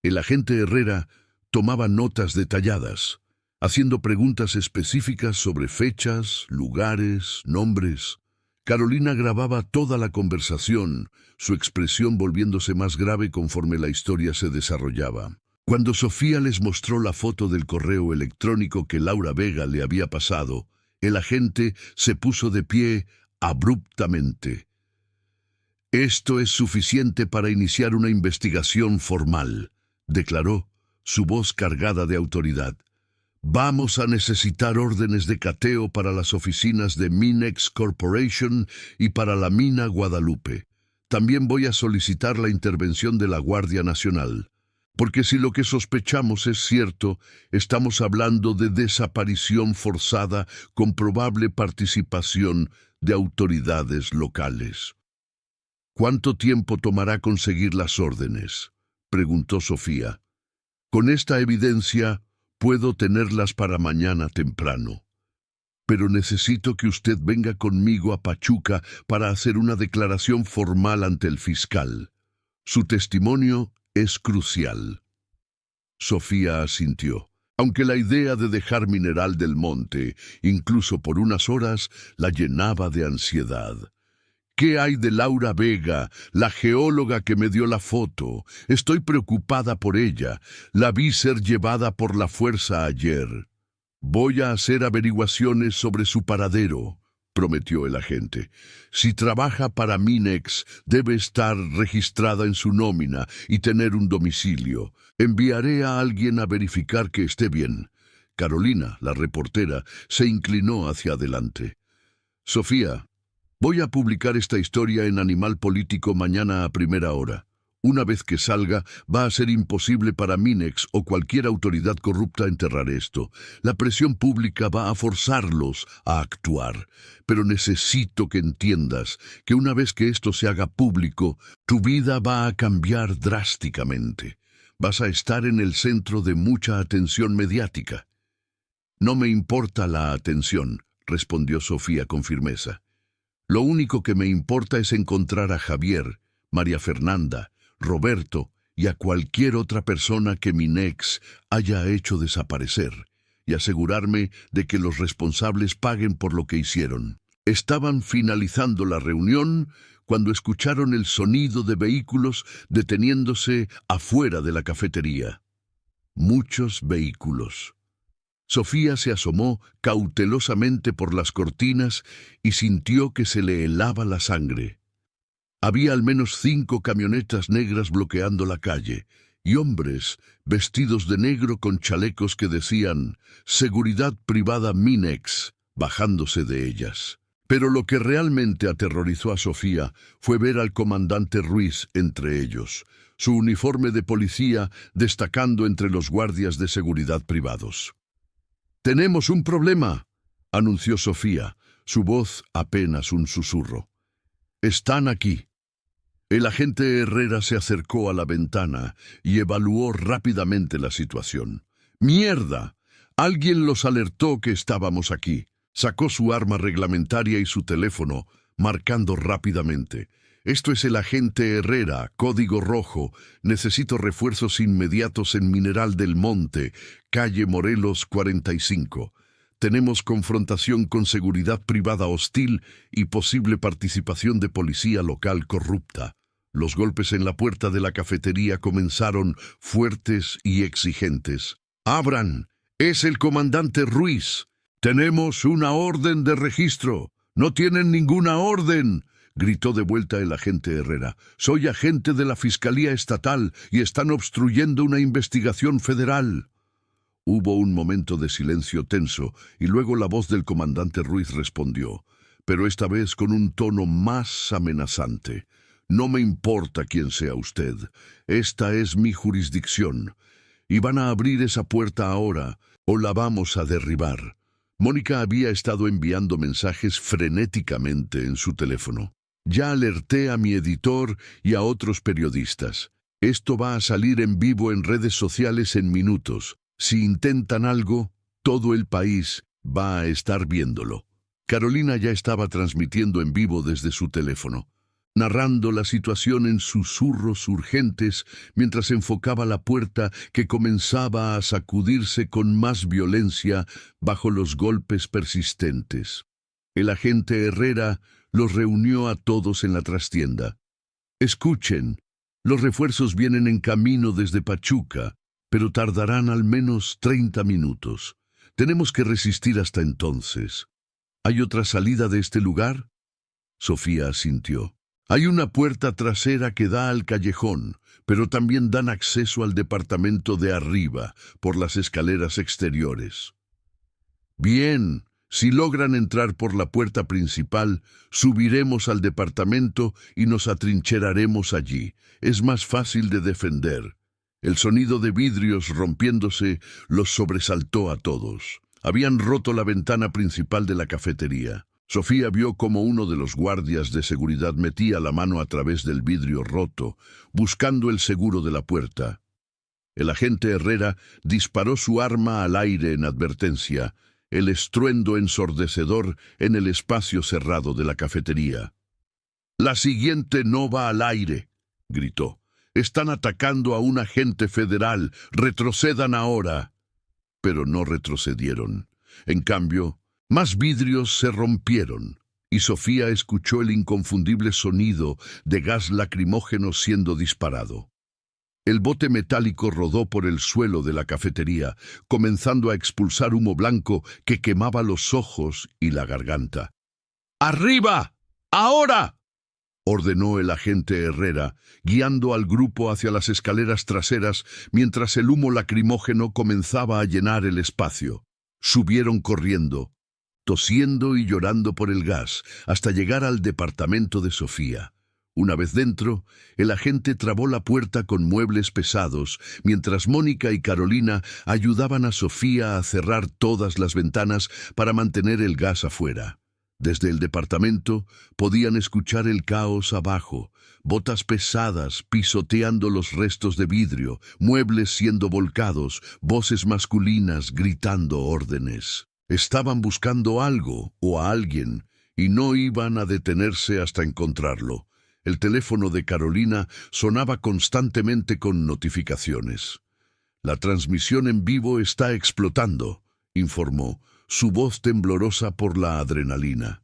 El agente Herrera tomaba notas detalladas, haciendo preguntas específicas sobre fechas, lugares, nombres. Carolina grababa toda la conversación, su expresión volviéndose más grave conforme la historia se desarrollaba. Cuando Sofía les mostró la foto del correo electrónico que Laura Vega le había pasado, el agente se puso de pie abruptamente. Esto es suficiente para iniciar una investigación formal, declaró, su voz cargada de autoridad. Vamos a necesitar órdenes de cateo para las oficinas de Minex Corporation y para la mina Guadalupe. También voy a solicitar la intervención de la Guardia Nacional. Porque si lo que sospechamos es cierto, estamos hablando de desaparición forzada con probable participación de autoridades locales. ¿Cuánto tiempo tomará conseguir las órdenes?, preguntó Sofía. Con esta evidencia, puedo tenerlas para mañana temprano. Pero necesito que usted venga conmigo a Pachuca para hacer una declaración formal ante el fiscal. Su testimonio es crucial. Sofía asintió, aunque la idea de dejar Mineral del Monte, incluso por unas horas, la llenaba de ansiedad. ¿Qué hay de Laura Vega, la geóloga que me dio la foto? Estoy preocupada por ella. La vi ser llevada por la fuerza ayer. Voy a hacer averiguaciones sobre su paradero, prometió el agente. Si trabaja para Minex, debe estar registrada en su nómina y tener un domicilio. Enviaré a alguien a verificar que esté bien. Carolina, la reportera, se inclinó hacia adelante. Sofía, voy a publicar esta historia en Animal Político mañana a primera hora. Una vez que salga, va a ser imposible para Minex o cualquier autoridad corrupta enterrar esto. La presión pública va a forzarlos a actuar. Pero necesito que entiendas que una vez que esto se haga público, tu vida va a cambiar drásticamente. Vas a estar en el centro de mucha atención mediática. No me importa la atención, respondió Sofía con firmeza. Lo único que me importa es encontrar a Javier, María Fernanda, Roberto y a cualquier otra persona que Minex haya hecho desaparecer, y asegurarme de que los responsables paguen por lo que hicieron. Estaban finalizando la reunión cuando escucharon el sonido de vehículos deteniéndose afuera de la cafetería. Muchos vehículos. Sofía se asomó cautelosamente por las cortinas y sintió que se le helaba la sangre. Había al menos 5 camionetas negras bloqueando la calle, y hombres vestidos de negro con chalecos que decían «Seguridad Privada Minex», bajándose de ellas. Pero lo que realmente aterrorizó a Sofía fue ver al comandante Ruiz entre ellos, su uniforme de policía destacando entre los guardias de seguridad privados. «Tenemos un problema», anunció Sofía, su voz apenas un susurro. «Están aquí». El agente Herrera se acercó a la ventana y evaluó rápidamente la situación. «¡Mierda! Alguien los alertó que estábamos aquí». Sacó su arma reglamentaria y su teléfono, marcando rápidamente. «Esto es el agente Herrera, código rojo. Necesito refuerzos inmediatos en Mineral del Monte, calle Morelos 45. Tenemos confrontación con seguridad privada hostil y posible participación de policía local corrupta». Los golpes en la puerta de la cafetería comenzaron fuertes y exigentes. «¡Abran! ¡Es el comandante Ruiz! Tenemos una orden de registro». «No tienen ninguna orden», gritó de vuelta el agente Herrera. «Soy agente de la Fiscalía Estatal y están obstruyendo una investigación federal». Hubo un momento de silencio tenso y luego la voz del comandante Ruiz respondió, pero esta vez con un tono más amenazante. «No me importa quién sea usted. Esta es mi jurisdicción. Y van a abrir esa puerta ahora o la vamos a derribar». Mónica había estado enviando mensajes frenéticamente en su teléfono. «Ya alerté a mi editor y a otros periodistas. Esto va a salir en vivo en redes sociales en minutos. Si intentan algo, todo el país va a estar viéndolo». Carolina ya estaba transmitiendo en vivo desde su teléfono, narrando la situación en susurros urgentes mientras enfocaba la puerta que comenzaba a sacudirse con más violencia bajo los golpes persistentes. El agente Herrera los reunió a todos en la trastienda. «Escuchen, los refuerzos vienen en camino desde Pachuca, pero tardarán al menos 30 minutos. Tenemos que resistir hasta entonces. ¿Hay otra salida de este lugar?» Sofía asintió. «Hay una puerta trasera que da al callejón, pero también dan acceso al departamento de arriba, por las escaleras exteriores». «Bien, si logran entrar por la puerta principal, subiremos al departamento y nos atrincheraremos allí. Es más fácil de defender». El sonido de vidrios rompiéndose los sobresaltó a todos. Habían roto la ventana principal de la cafetería. Sofía vio cómo uno de los guardias de seguridad metía la mano a través del vidrio roto, buscando el seguro de la puerta. El agente Herrera disparó su arma al aire en advertencia, el estruendo ensordecedor en el espacio cerrado de la cafetería. «La siguiente no va al aire», gritó. «Están atacando a un agente federal. Retrocedan ahora». Pero no retrocedieron. En cambio, más vidrios se rompieron, y Sofía escuchó el inconfundible sonido de gas lacrimógeno siendo disparado. El bote metálico rodó por el suelo de la cafetería, comenzando a expulsar humo blanco que quemaba los ojos y la garganta. «¡Arriba! ¡Ahora!», ordenó el agente Herrera, guiando al grupo hacia las escaleras traseras mientras el humo lacrimógeno comenzaba a llenar el espacio. Subieron corriendo, tosiendo y llorando por el gas, hasta llegar al departamento de Sofía. Una vez dentro, el agente trabó la puerta con muebles pesados, mientras Mónica y Carolina ayudaban a Sofía a cerrar todas las ventanas para mantener el gas afuera. Desde el departamento podían escuchar el caos abajo, botas pesadas pisoteando los restos de vidrio, muebles siendo volcados, voces masculinas gritando órdenes. Estaban buscando algo o a alguien y no iban a detenerse hasta encontrarlo. El teléfono de Carolina sonaba constantemente con notificaciones. «La transmisión en vivo está explotando», informó, su voz temblorosa por la adrenalina.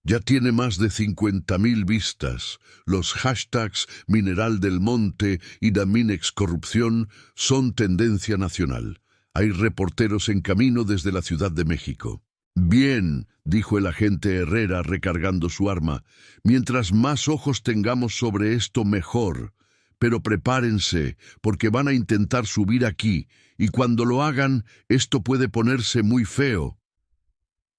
«Ya tiene más de 50.000 vistas. Los hashtags Mineral del Monte y Daminex Corrupción son tendencia nacional. Hay reporteros en camino desde la Ciudad de México». «Bien», dijo el agente Herrera recargando su arma. «Mientras más ojos tengamos sobre esto, mejor. pero prepárense, porque van a intentar subir aquí, y cuando lo hagan, esto puede ponerse muy feo.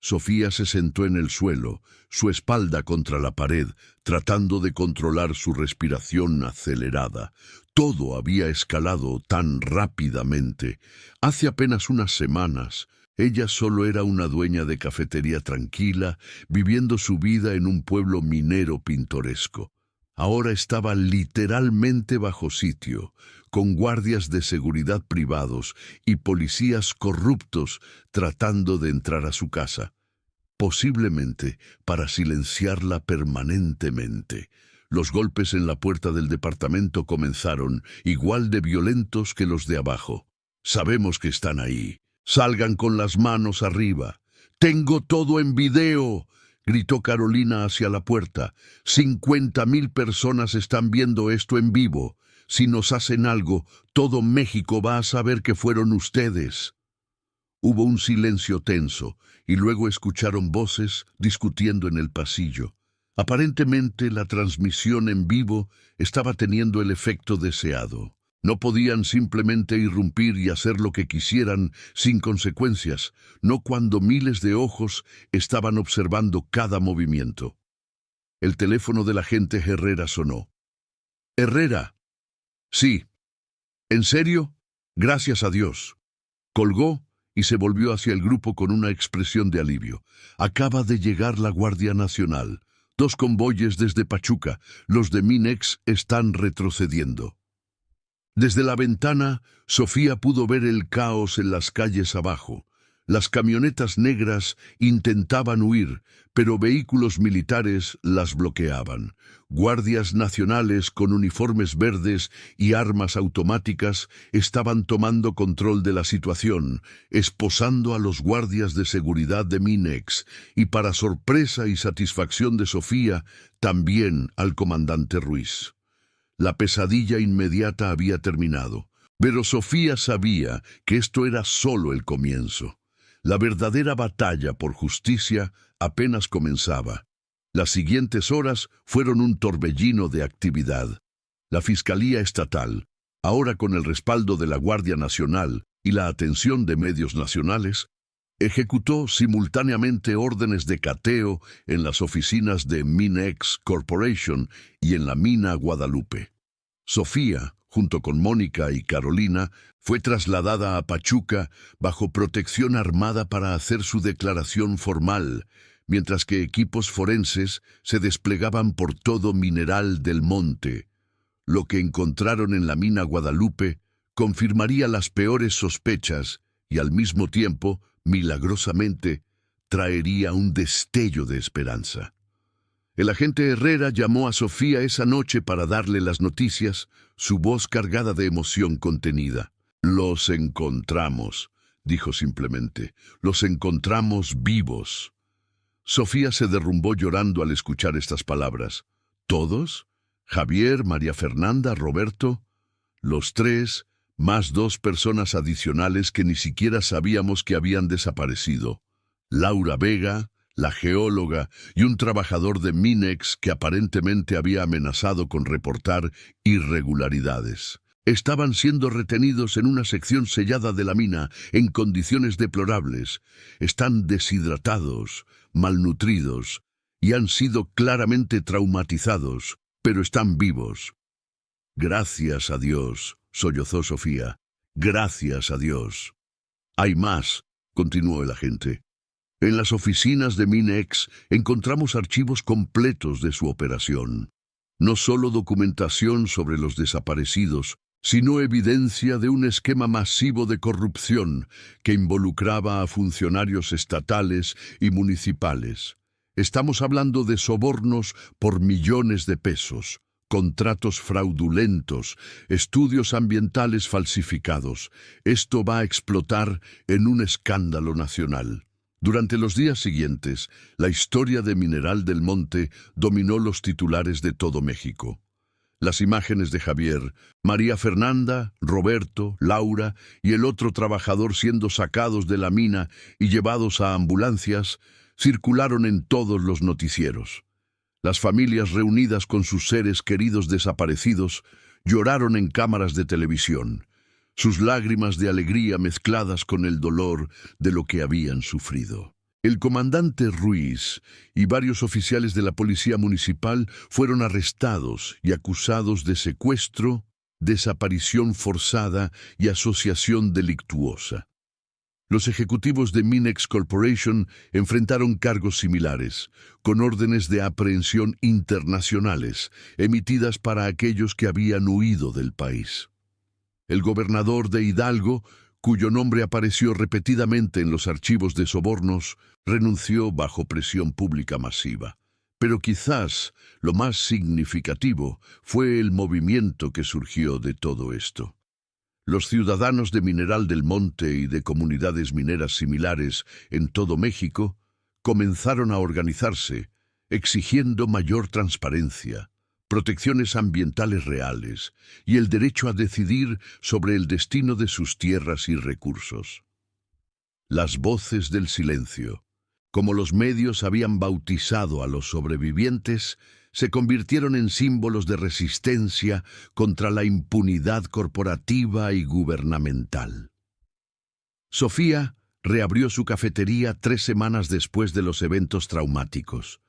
Sofía se sentó en el suelo, su espalda contra la pared, tratando de controlar su respiración acelerada. Todo había escalado tan rápidamente. Hace apenas unas semanas, ella solo era una dueña de cafetería tranquila, viviendo su vida en un pueblo minero pintoresco. Ahora estaba literalmente bajo sitio, con guardias de seguridad privados y policías corruptos tratando de entrar a su casa, posiblemente para silenciarla permanentemente. Los golpes en la puerta del departamento comenzaron, igual de violentos que los de abajo. «Sabemos que están ahí. Salgan con las manos arriba. ¡Tengo todo en video!», gritó Carolina hacia la puerta. 50,000 personas están viendo esto en vivo. Si nos hacen algo, todo México va a saber que fueron ustedes. Hubo un silencio tenso, y luego escucharon voces discutiendo en el pasillo. Aparentemente, la transmisión en vivo estaba teniendo el efecto deseado. No podían simplemente irrumpir y hacer lo que quisieran sin consecuencias, no cuando miles de ojos estaban observando cada movimiento. El teléfono del agente Herrera sonó. «Herrera». «Sí». «¿En serio?». «Gracias a Dios». Colgó y se volvió hacia el grupo con una expresión de alivio. «Acaba de llegar la Guardia Nacional. 2 convoyes desde Pachuca. Los de Minex están retrocediendo». Desde la ventana, Sofía pudo ver el caos en las calles abajo. Las camionetas negras intentaban huir, pero vehículos militares las bloqueaban. Guardias nacionales con uniformes verdes y armas automáticas estaban tomando control de la situación, esposando a los guardias de seguridad de Minex y, para sorpresa y satisfacción de Sofía, también al comandante Ruiz. La pesadilla inmediata había terminado, pero Sofía sabía que esto era solo el comienzo. La verdadera batalla por justicia apenas comenzaba. Las siguientes horas fueron un torbellino de actividad. La Fiscalía Estatal, ahora con el respaldo de la Guardia Nacional y la atención de medios nacionales, ejecutó simultáneamente órdenes de cateo en las oficinas de Minex Corporation y en la mina Guadalupe. Sofía, junto con Mónica y Carolina, fue trasladada a Pachuca bajo protección armada para hacer su declaración formal, mientras que equipos forenses se desplegaban por todo Mineral del Monte. Lo que encontraron en la mina Guadalupe confirmaría las peores sospechas y al mismo tiempo, milagrosamente, traería un destello de esperanza. El agente Herrera llamó a Sofía esa noche para darle las noticias, su voz cargada de emoción contenida. «Los encontramos», dijo simplemente. «Los encontramos vivos». Sofía se derrumbó llorando al escuchar estas palabras. ¿Todos? ¿Javier, María Fernanda, Roberto? Los 3, más 2 personas adicionales que ni siquiera sabíamos que habían desaparecido. Laura Vega, la geóloga, y un trabajador de Minex que aparentemente había amenazado con reportar irregularidades. Estaban siendo retenidos en una sección sellada de la mina en condiciones deplorables. Están deshidratados, malnutridos y han sido claramente traumatizados, pero están vivos. «Gracias a Dios», sollozó Sofía. «Gracias a Dios». «Hay más», continuó el agente. «En las oficinas de Minex encontramos archivos completos de su operación. No solo documentación sobre los desaparecidos, sino evidencia de un esquema masivo de corrupción que involucraba a funcionarios estatales y municipales. Estamos hablando de sobornos por millones de pesos, contratos fraudulentos, estudios ambientales falsificados. Esto va a explotar en un escándalo nacional». Durante los días siguientes, la historia de Mineral del Monte dominó los titulares de todo México. Las imágenes de Javier, María Fernanda, Roberto, Laura y el otro trabajador siendo sacados de la mina y llevados a ambulancias circularon en todos los noticieros. Las familias reunidas con sus seres queridos desaparecidos Lloraron en cámaras de televisión, sus lágrimas de alegría mezcladas con el dolor de lo que habían sufrido. El comandante Ruiz y varios oficiales de la policía municipal fueron arrestados y acusados de secuestro, desaparición forzada y asociación delictuosa. Los ejecutivos de Minex Corporation enfrentaron cargos similares, con órdenes de aprehensión internacionales, emitidas para aquellos que habían huido del país. El gobernador de Hidalgo, cuyo nombre apareció repetidamente en los archivos de sobornos, renunció bajo presión pública masiva. Pero quizás lo más significativo fue el movimiento que surgió de todo esto. Los ciudadanos de Mineral del Monte y de comunidades mineras similares en todo México comenzaron a organizarse, exigiendo mayor transparencia, protecciones ambientales reales y el derecho a decidir sobre el destino de sus tierras y recursos. Las voces del silencio, como los medios habían bautizado a los sobrevivientes, se convirtieron en símbolos de resistencia contra la impunidad corporativa y gubernamental. Sofía reabrió su cafetería 3 semanas después de los eventos traumáticos.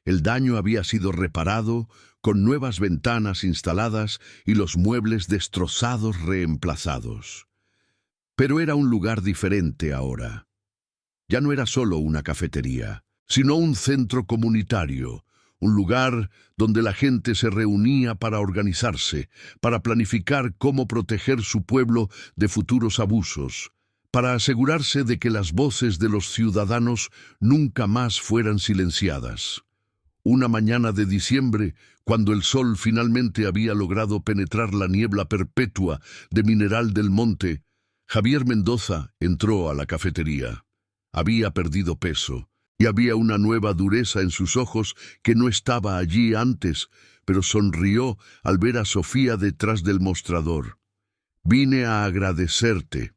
El daño había sido reparado, con nuevas ventanas instaladas y los muebles destrozados reemplazados. Pero era un lugar diferente ahora. Ya no era solo una cafetería, sino un centro comunitario, un lugar donde la gente se reunía para organizarse, para planificar cómo proteger su pueblo de futuros abusos, para asegurarse de que las voces de los ciudadanos nunca más fueran silenciadas. Una mañana de diciembre, cuando el sol finalmente había logrado penetrar la niebla perpetua de Mineral del Monte, Javier Mendoza entró a la cafetería. Había perdido peso, y había una nueva dureza en sus ojos que no estaba allí antes, pero sonrió al ver a Sofía detrás del mostrador. «Vine a agradecerte»,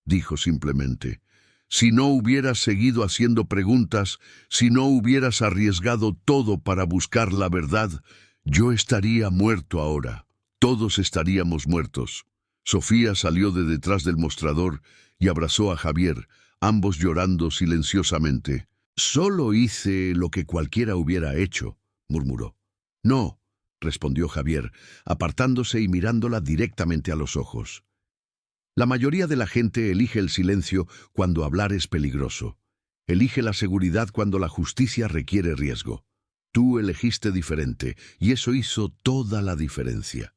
dijo simplemente. «Si no hubieras seguido haciendo preguntas, si no hubieras arriesgado todo para buscar la verdad, yo estaría muerto ahora. Todos estaríamos muertos». Sofía salió de detrás del mostrador y abrazó a Javier, ambos llorando silenciosamente. «Solo hice lo que cualquiera hubiera hecho», murmuró. «No», respondió Javier, apartándose y mirándola directamente a los ojos. «La mayoría de la gente elige el silencio cuando hablar es peligroso. Elige la seguridad cuando la justicia requiere riesgo. Tú elegiste diferente, y eso hizo toda la diferencia».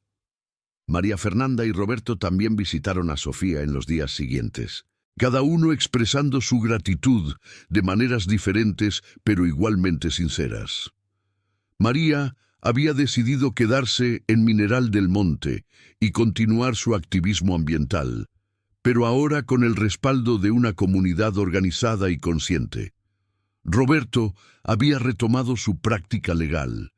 María Fernanda y Roberto también visitaron a Sofía en los días siguientes, cada uno expresando su gratitud de maneras diferentes pero igualmente sinceras. María había decidido quedarse en Mineral del Monte y continuar su activismo ambiental, pero ahora con el respaldo de una comunidad organizada y consciente. Roberto había retomado su práctica legal,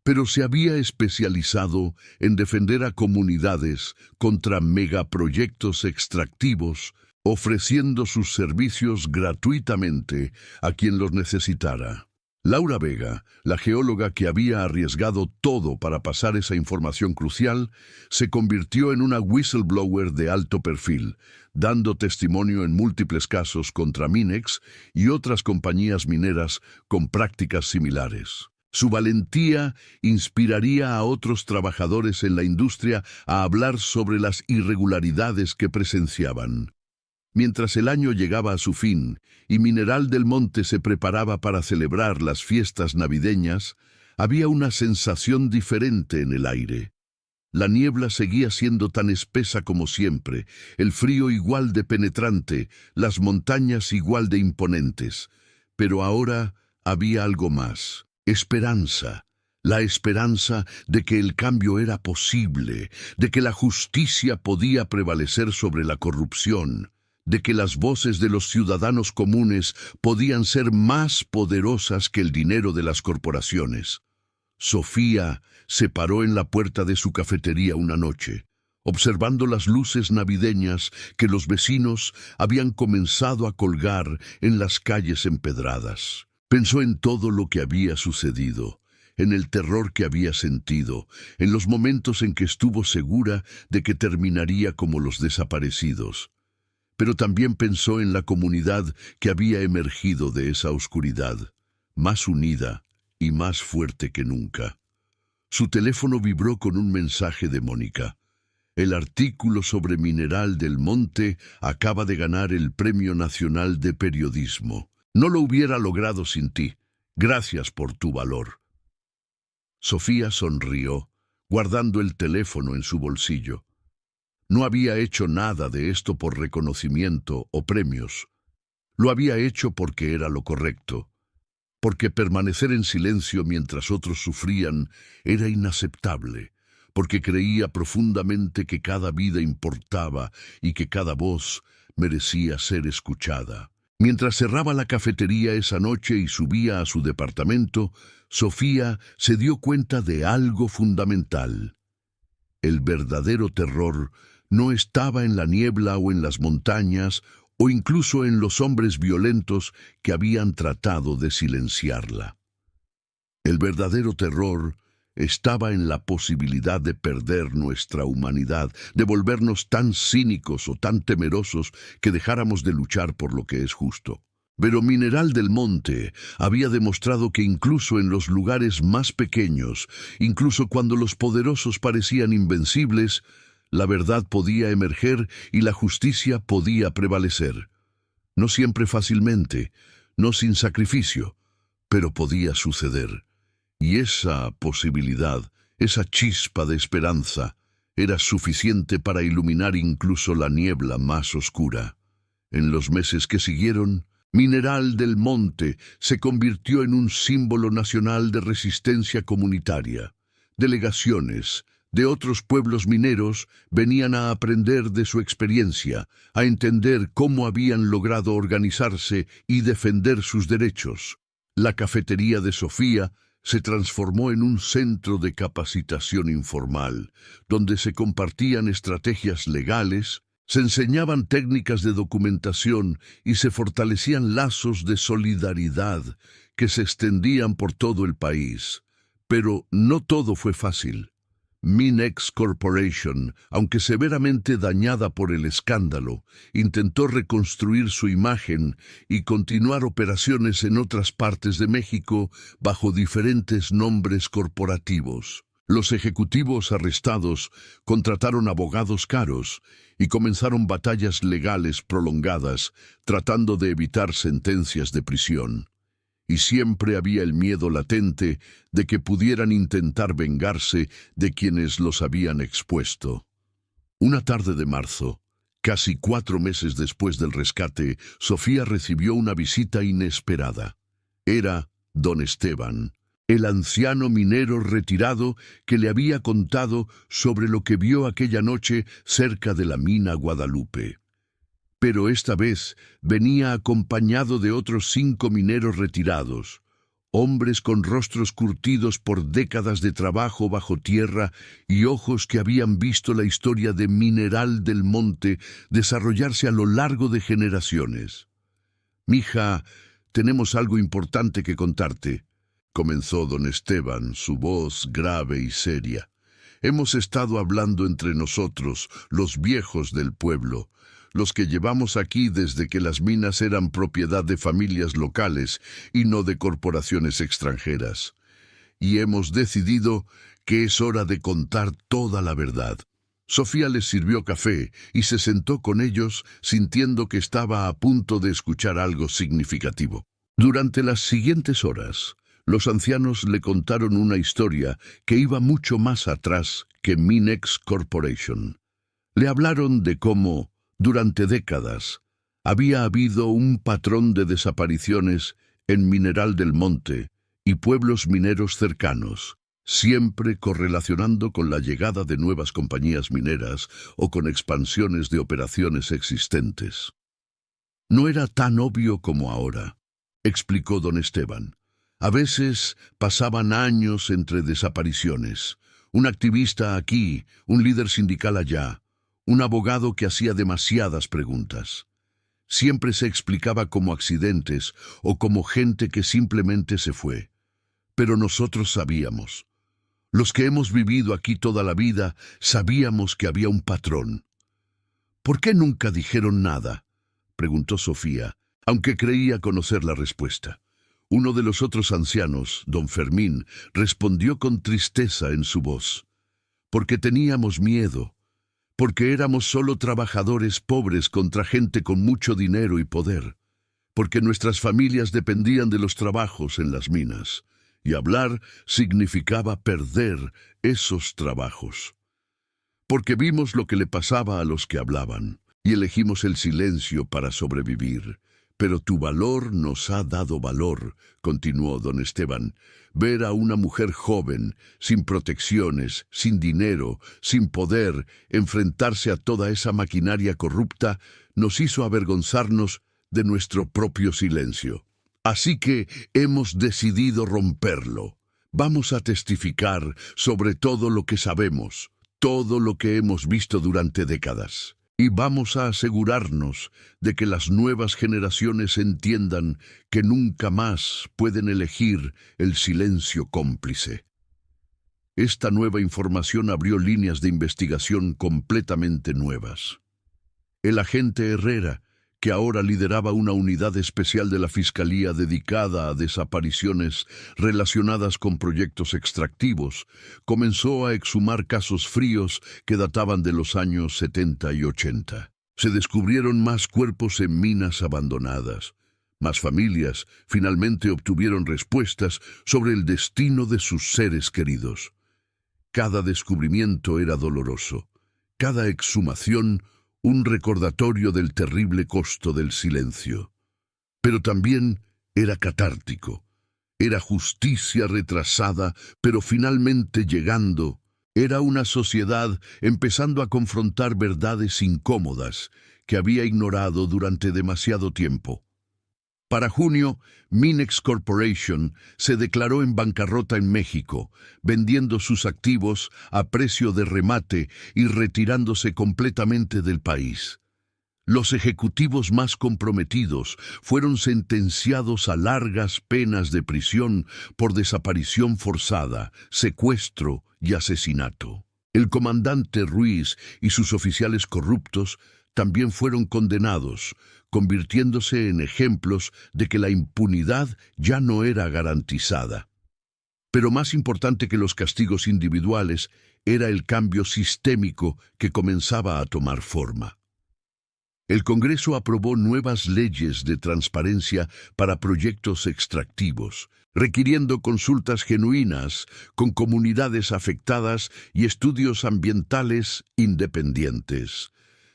pero se había especializado en defender a comunidades contra megaproyectos extractivos, ofreciendo sus servicios gratuitamente a quien los necesitara. Laura Vega, la geóloga que había arriesgado todo para pasar esa información crucial, se convirtió en una whistleblower de alto perfil, dando testimonio en múltiples casos contra Minex y otras compañías mineras con prácticas similares. Su valentía inspiraría a otros trabajadores en la industria a hablar sobre las irregularidades que presenciaban. Mientras el año llegaba a su fin y Mineral del Monte se preparaba para celebrar las fiestas navideñas, había una sensación diferente en el aire. La niebla seguía siendo tan espesa como siempre, el frío igual de penetrante, las montañas igual de imponentes. Pero ahora había algo más: esperanza. La esperanza de que el cambio era posible, de que la justicia podía prevalecer sobre la corrupción, de que las voces de los ciudadanos comunes podían ser más poderosas que el dinero de las corporaciones. Sofía se paró en la puerta de su cafetería una noche, observando las luces navideñas que los vecinos habían comenzado a colgar en las calles empedradas. Pensó en todo lo que había sucedido, en el terror que había sentido, en los momentos en que estuvo segura de que terminaría como los desaparecidos. Pero también pensó en la comunidad que había emergido de esa oscuridad, más unida y más fuerte que nunca. Su teléfono vibró con un mensaje de Mónica. El artículo sobre Mineral del Monte acaba de ganar el Premio Nacional de Periodismo. No lo hubiera logrado sin ti. Gracias por tu valor. Sofía sonrió, guardando el teléfono en su bolsillo. No había hecho nada de esto por reconocimiento o premios. Lo había hecho porque era lo correcto, porque permanecer en silencio mientras otros sufrían era inaceptable, porque creía profundamente que cada vida importaba y que cada voz merecía ser escuchada. Mientras cerraba la cafetería esa noche y subía a su departamento, Sofía se dio cuenta de algo fundamental. El verdadero terror no estaba en la niebla o en las montañas o incluso en los hombres violentos que habían tratado de silenciarla. El verdadero terror estaba en la posibilidad de perder nuestra humanidad, de volvernos tan cínicos o tan temerosos que dejáramos de luchar por lo que es justo. Pero Mineral del Monte había demostrado que incluso en los lugares más pequeños, incluso cuando los poderosos parecían invencibles, la verdad podía emerger y la justicia podía prevalecer. No siempre fácilmente, no sin sacrificio, pero podía suceder. Y esa posibilidad, esa chispa de esperanza, era suficiente para iluminar incluso la niebla más oscura. En los meses que siguieron, Mineral del Monte se convirtió en un símbolo nacional de resistencia comunitaria. Delegaciones de otros pueblos mineros venían a aprender de su experiencia, a entender cómo habían logrado organizarse y defender sus derechos. La cafetería de Sofía se transformó en un centro de capacitación informal, donde se compartían estrategias legales, se enseñaban técnicas de documentación y se fortalecían lazos de solidaridad que se extendían por todo el país. Pero no todo fue fácil. Minex Corporation, aunque severamente dañada por el escándalo, intentó reconstruir su imagen y continuar operaciones en otras partes de México bajo diferentes nombres corporativos. Los ejecutivos arrestados contrataron abogados caros y comenzaron batallas legales prolongadas tratando de evitar sentencias de prisión. Y siempre había el miedo latente de que pudieran intentar vengarse de quienes los habían expuesto. Una tarde de marzo, casi 4 meses después del rescate, Sofía recibió una visita inesperada. Era don Esteban, el anciano minero retirado que le había contado sobre lo que vio aquella noche cerca de la mina Guadalupe. Pero esta vez venía acompañado de otros 5 mineros retirados, hombres con rostros curtidos por décadas de trabajo bajo tierra y ojos que habían visto la historia de Mineral del Monte desarrollarse a lo largo de generaciones. «Mija, tenemos algo importante que contarte», comenzó don Esteban, su voz grave y seria. «Hemos estado hablando entre nosotros, los viejos del pueblo, los que llevamos aquí desde que las minas eran propiedad de familias locales y no de corporaciones extranjeras. Y hemos decidido que es hora de contar toda la verdad». Sofía les sirvió café y se sentó con ellos sintiendo que estaba a punto de escuchar algo significativo. Durante las siguientes horas, los ancianos le contaron una historia que iba mucho más atrás que Minex Corporation. Le hablaron de cómo, durante décadas, había habido un patrón de desapariciones en Mineral del Monte y pueblos mineros cercanos, siempre correlacionando con la llegada de nuevas compañías mineras o con expansiones de operaciones existentes. No era tan obvio como ahora, explicó don Esteban. A veces pasaban años entre desapariciones. Un activista aquí, un líder sindical allá, un abogado que hacía demasiadas preguntas. Siempre se explicaba como accidentes o como gente que simplemente se fue. Pero nosotros sabíamos. Los que hemos vivido aquí toda la vida sabíamos que había un patrón. ¿Por qué nunca dijeron nada?, preguntó Sofía, aunque creía conocer la respuesta. Uno de los otros ancianos, don Fermín, respondió con tristeza en su voz. Porque teníamos miedo, porque éramos solo trabajadores pobres contra gente con mucho dinero y poder, porque nuestras familias dependían de los trabajos en las minas, y hablar significaba perder esos trabajos. Porque vimos lo que le pasaba a los que hablaban, y elegimos el silencio para sobrevivir. Pero tu valor nos ha dado valor, continuó don Esteban. Ver a una mujer joven, sin protecciones, sin dinero, sin poder, enfrentarse a toda esa maquinaria corrupta, nos hizo avergonzarnos de nuestro propio silencio. Así que hemos decidido romperlo. Vamos a testificar sobre todo lo que sabemos, todo lo que hemos visto durante décadas. Y vamos a asegurarnos de que las nuevas generaciones entiendan que nunca más pueden elegir el silencio cómplice. Esta nueva información abrió líneas de investigación completamente nuevas. El agente Herrera, que ahora lideraba una unidad especial de la Fiscalía dedicada a desapariciones relacionadas con proyectos extractivos, comenzó a exhumar casos fríos que databan de los años 70 y 80. Se descubrieron más cuerpos en minas abandonadas. Más familias finalmente obtuvieron respuestas sobre el destino de sus seres queridos. Cada descubrimiento era doloroso. Cada exhumación un recordatorio del terrible costo del silencio. Pero también era catártico. Era justicia retrasada, pero finalmente llegando. Era una sociedad empezando a confrontar verdades incómodas que había ignorado durante demasiado tiempo. Para junio, Minex Corporation se declaró en bancarrota en México, vendiendo sus activos a precio de remate y retirándose completamente del país. Los ejecutivos más comprometidos fueron sentenciados a largas penas de prisión por desaparición forzada, secuestro y asesinato. El comandante Ruiz y sus oficiales corruptos también fueron condenados, convirtiéndose en ejemplos de que la impunidad ya no era garantizada. Pero más importante que los castigos individuales era el cambio sistémico que comenzaba a tomar forma. El Congreso aprobó nuevas leyes de transparencia para proyectos extractivos, requiriendo consultas genuinas con comunidades afectadas y estudios ambientales independientes.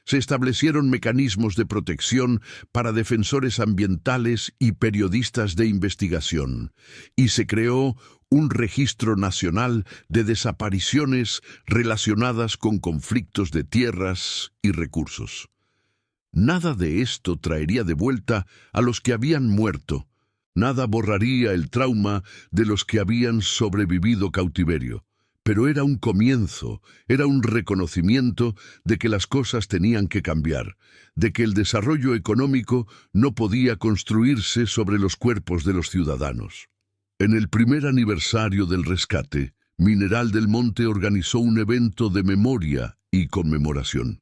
Se establecieron mecanismos de protección para defensores ambientales y periodistas de investigación, y se creó un registro nacional de desapariciones relacionadas con conflictos de tierras y recursos. Nada de esto traería de vuelta a los que habían muerto, nada borraría el trauma de los que habían sobrevivido cautiverio. Pero era un comienzo, era un reconocimiento de que las cosas tenían que cambiar, de que el desarrollo económico no podía construirse sobre los cuerpos de los ciudadanos. En el primer aniversario del rescate, Mineral del Monte organizó un evento de memoria y conmemoración.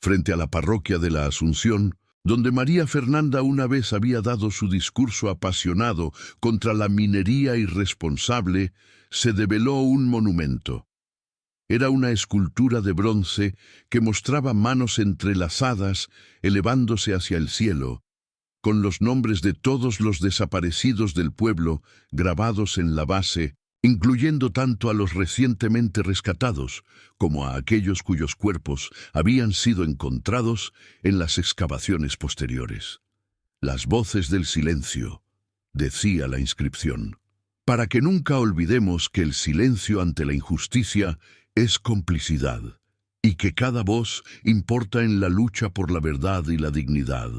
Frente a la parroquia de la Asunción, donde María Fernanda una vez había dado su discurso apasionado contra la minería irresponsable, se develó un monumento. Era una escultura de bronce que mostraba manos entrelazadas elevándose hacia el cielo, con los nombres de todos los desaparecidos del pueblo grabados en la base, incluyendo tanto a los recientemente rescatados como a aquellos cuyos cuerpos habían sido encontrados en las excavaciones posteriores. Las voces del silencio, decía la inscripción, para que nunca olvidemos que el silencio ante la injusticia es complicidad y que cada voz importa en la lucha por la verdad y la dignidad.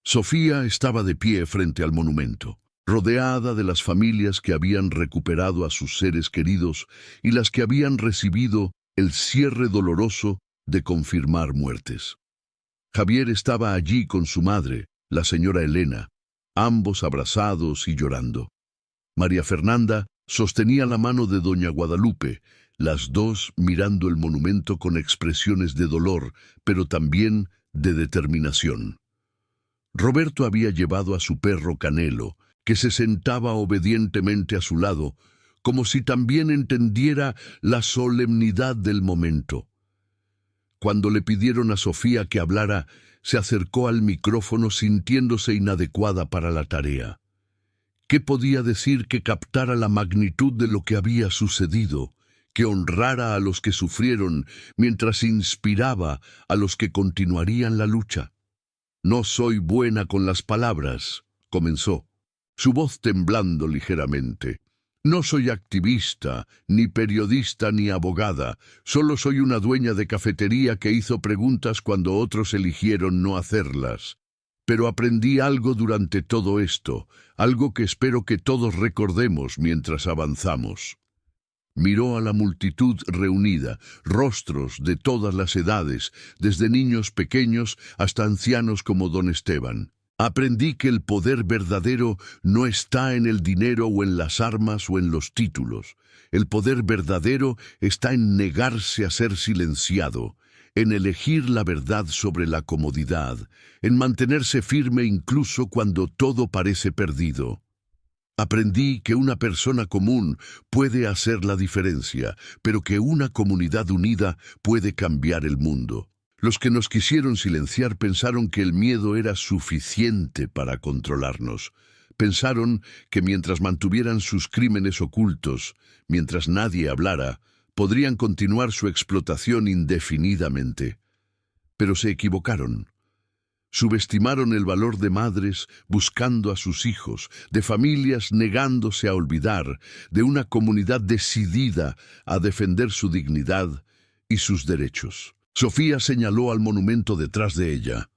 Sofía estaba de pie frente al monumento, rodeada de las familias que habían recuperado a sus seres queridos y las que habían recibido el cierre doloroso de confirmar muertes. Javier estaba allí con su madre, la señora Elena, ambos abrazados y llorando. María Fernanda sostenía la mano de doña Guadalupe, las dos mirando el monumento con expresiones de dolor, pero también de determinación. Roberto había llevado a su perro Canelo, que se sentaba obedientemente a su lado, como si también entendiera la solemnidad del momento. Cuando le pidieron a Sofía que hablara, se acercó al micrófono sintiéndose inadecuada para la tarea. ¿Qué podía decir que captara la magnitud de lo que había sucedido, que honrara a los que sufrieron mientras inspiraba a los que continuarían la lucha? «No soy buena con las palabras», comenzó, su voz temblando ligeramente. «No soy activista, ni periodista, ni abogada. Solo soy una dueña de cafetería que hizo preguntas cuando otros eligieron no hacerlas. Pero aprendí algo durante todo esto, algo que espero que todos recordemos mientras avanzamos». Miró a la multitud reunida, rostros de todas las edades, desde niños pequeños hasta ancianos como don Esteban. «Aprendí que el poder verdadero no está en el dinero o en las armas o en los títulos. El poder verdadero está en negarse a ser silenciado, en elegir la verdad sobre la comodidad, en mantenerse firme incluso cuando todo parece perdido. Aprendí que una persona común puede hacer la diferencia, pero que una comunidad unida puede cambiar el mundo. Los que nos quisieron silenciar pensaron que el miedo era suficiente para controlarnos. Pensaron que mientras mantuvieran sus crímenes ocultos, mientras nadie hablara, podrían continuar su explotación indefinidamente. Pero se equivocaron. Subestimaron el valor de madres buscando a sus hijos, de familias negándose a olvidar, de una comunidad decidida a defender su dignidad y sus derechos. Sofía señaló al monumento detrás de ella.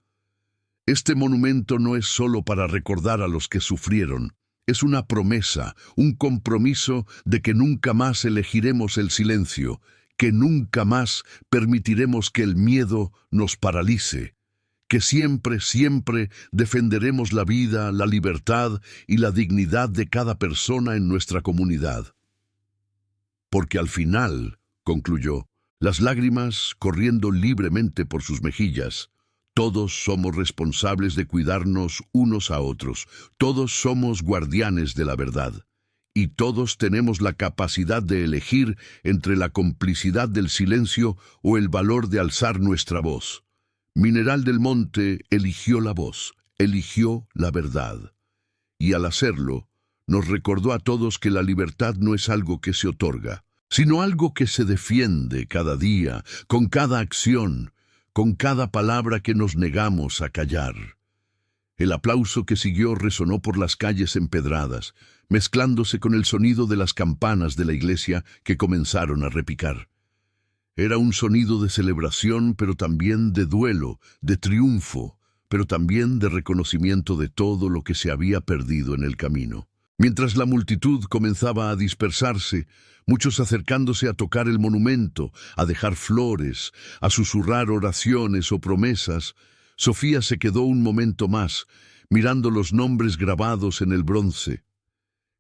«Este monumento no es solo para recordar a los que sufrieron. Es una promesa, un compromiso de que nunca más elegiremos el silencio, que nunca más permitiremos que el miedo nos paralice, que siempre, siempre defenderemos la vida, la libertad y la dignidad de cada persona en nuestra comunidad». Porque al final, concluyó, las lágrimas corriendo libremente por sus mejillas, todos somos responsables de cuidarnos unos a otros, todos somos guardianes de la verdad, y todos tenemos la capacidad de elegir entre la complicidad del silencio o el valor de alzar nuestra voz. Mineral del Monte eligió la voz, eligió la verdad. Y al hacerlo, nos recordó a todos que la libertad no es algo que se otorga, sino algo que se defiende cada día, con cada acción, con cada palabra que nos negamos a callar. El aplauso que siguió resonó por las calles empedradas, mezclándose con el sonido de las campanas de la iglesia que comenzaron a repicar. Era un sonido de celebración, pero también de duelo, de triunfo, pero también de reconocimiento de todo lo que se había perdido en el camino. Mientras la multitud comenzaba a dispersarse, muchos acercándose a tocar el monumento, a dejar flores, a susurrar oraciones o promesas, Sofía se quedó un momento más, mirando los nombres grabados en el bronce.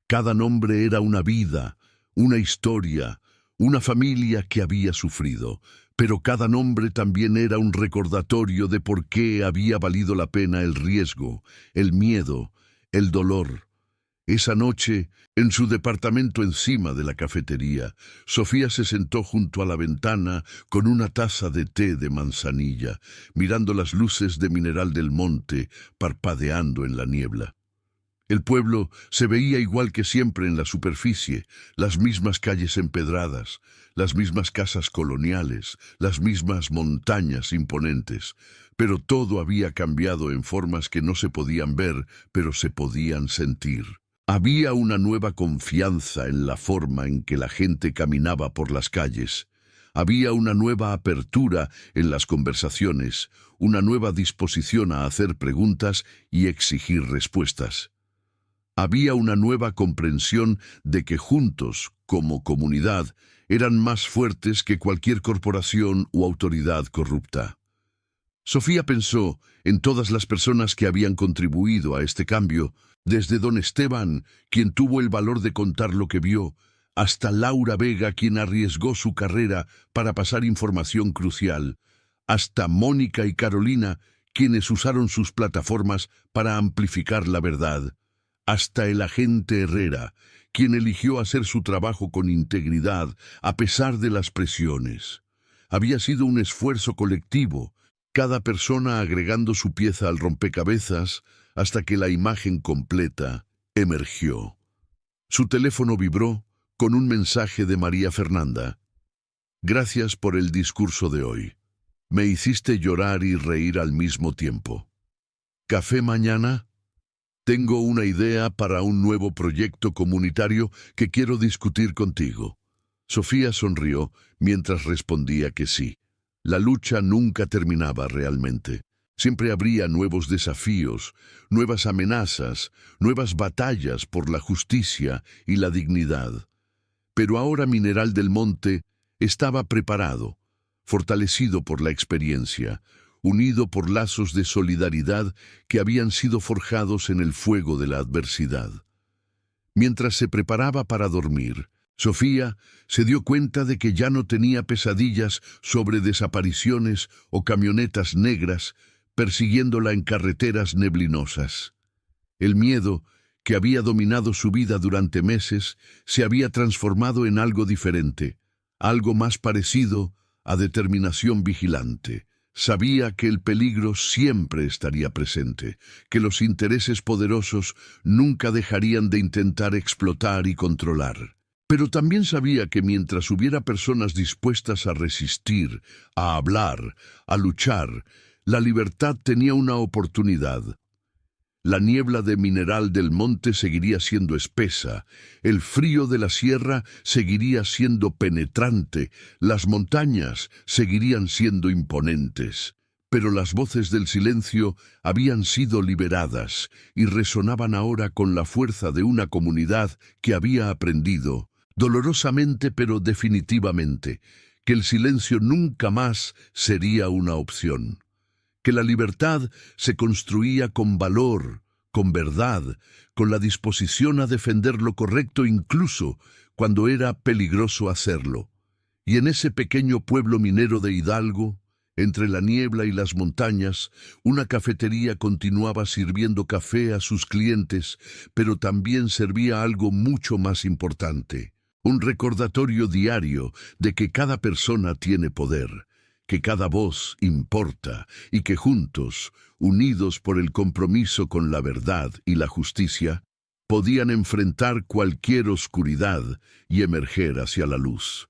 Cada nombre era una vida, una historia, una familia que había sufrido, pero cada nombre también era un recordatorio de por qué había valido la pena el riesgo, el miedo, el dolor. Esa noche, en su departamento encima de la cafetería, Sofía se sentó junto a la ventana con una taza de té de manzanilla, mirando las luces de Mineral del Monte parpadeando en la niebla. El pueblo se veía igual que siempre en la superficie, las mismas calles empedradas, las mismas casas coloniales, las mismas montañas imponentes, pero todo había cambiado en formas que no se podían ver, pero se podían sentir. Había una nueva confianza en la forma en que la gente caminaba por las calles. Había una nueva apertura en las conversaciones, una nueva disposición a hacer preguntas y exigir respuestas. Había una nueva comprensión de que juntos, como comunidad, eran más fuertes que cualquier corporación o autoridad corrupta. Sofía pensó en todas las personas que habían contribuido a este cambio, desde don Esteban, quien tuvo el valor de contar lo que vio, hasta Laura Vega, quien arriesgó su carrera para pasar información crucial, hasta Mónica y Carolina, quienes usaron sus plataformas para amplificar la verdad, hasta el agente Herrera, quien eligió hacer su trabajo con integridad a pesar de las presiones. Había sido un esfuerzo colectivo, cada persona agregando su pieza al rompecabezas hasta que la imagen completa emergió. Su teléfono vibró con un mensaje de María Fernanda. Gracias por el discurso de hoy. Me hiciste llorar y reír al mismo tiempo. ¿Café mañana? Tengo una idea para un nuevo proyecto comunitario que quiero discutir contigo. Sofía sonrió mientras respondía que sí. La lucha nunca terminaba realmente. Siempre habría nuevos desafíos, nuevas amenazas, nuevas batallas por la justicia y la dignidad. Pero ahora Mineral del Monte estaba preparado, fortalecido por la experiencia, unido por lazos de solidaridad que habían sido forjados en el fuego de la adversidad. Mientras se preparaba para dormir, Sofía se dio cuenta de que ya no tenía pesadillas sobre desapariciones o camionetas negras persiguiéndola en carreteras neblinosas. El miedo, que había dominado su vida durante meses, se había transformado en algo diferente, algo más parecido a determinación vigilante. Sabía que el peligro siempre estaría presente, que los intereses poderosos nunca dejarían de intentar explotar y controlar. Pero también sabía que mientras hubiera personas dispuestas a resistir, a hablar, a luchar, la libertad tenía una oportunidad. La niebla de Mineral del Monte seguiría siendo espesa, el frío de la sierra seguiría siendo penetrante, las montañas seguirían siendo imponentes. Pero las voces del silencio habían sido liberadas y resonaban ahora con la fuerza de una comunidad que había aprendido, dolorosamente pero definitivamente, que el silencio nunca más sería una opción. Que la libertad se construía con valor, con verdad, con la disposición a defender lo correcto incluso cuando era peligroso hacerlo. Y en ese pequeño pueblo minero de Hidalgo, entre la niebla y las montañas, una cafetería continuaba sirviendo café a sus clientes, pero también servía algo mucho más importante, un recordatorio diario de que cada persona tiene poder, que cada voz importa y que juntos, unidos por el compromiso con la verdad y la justicia, podían enfrentar cualquier oscuridad y emerger hacia la luz.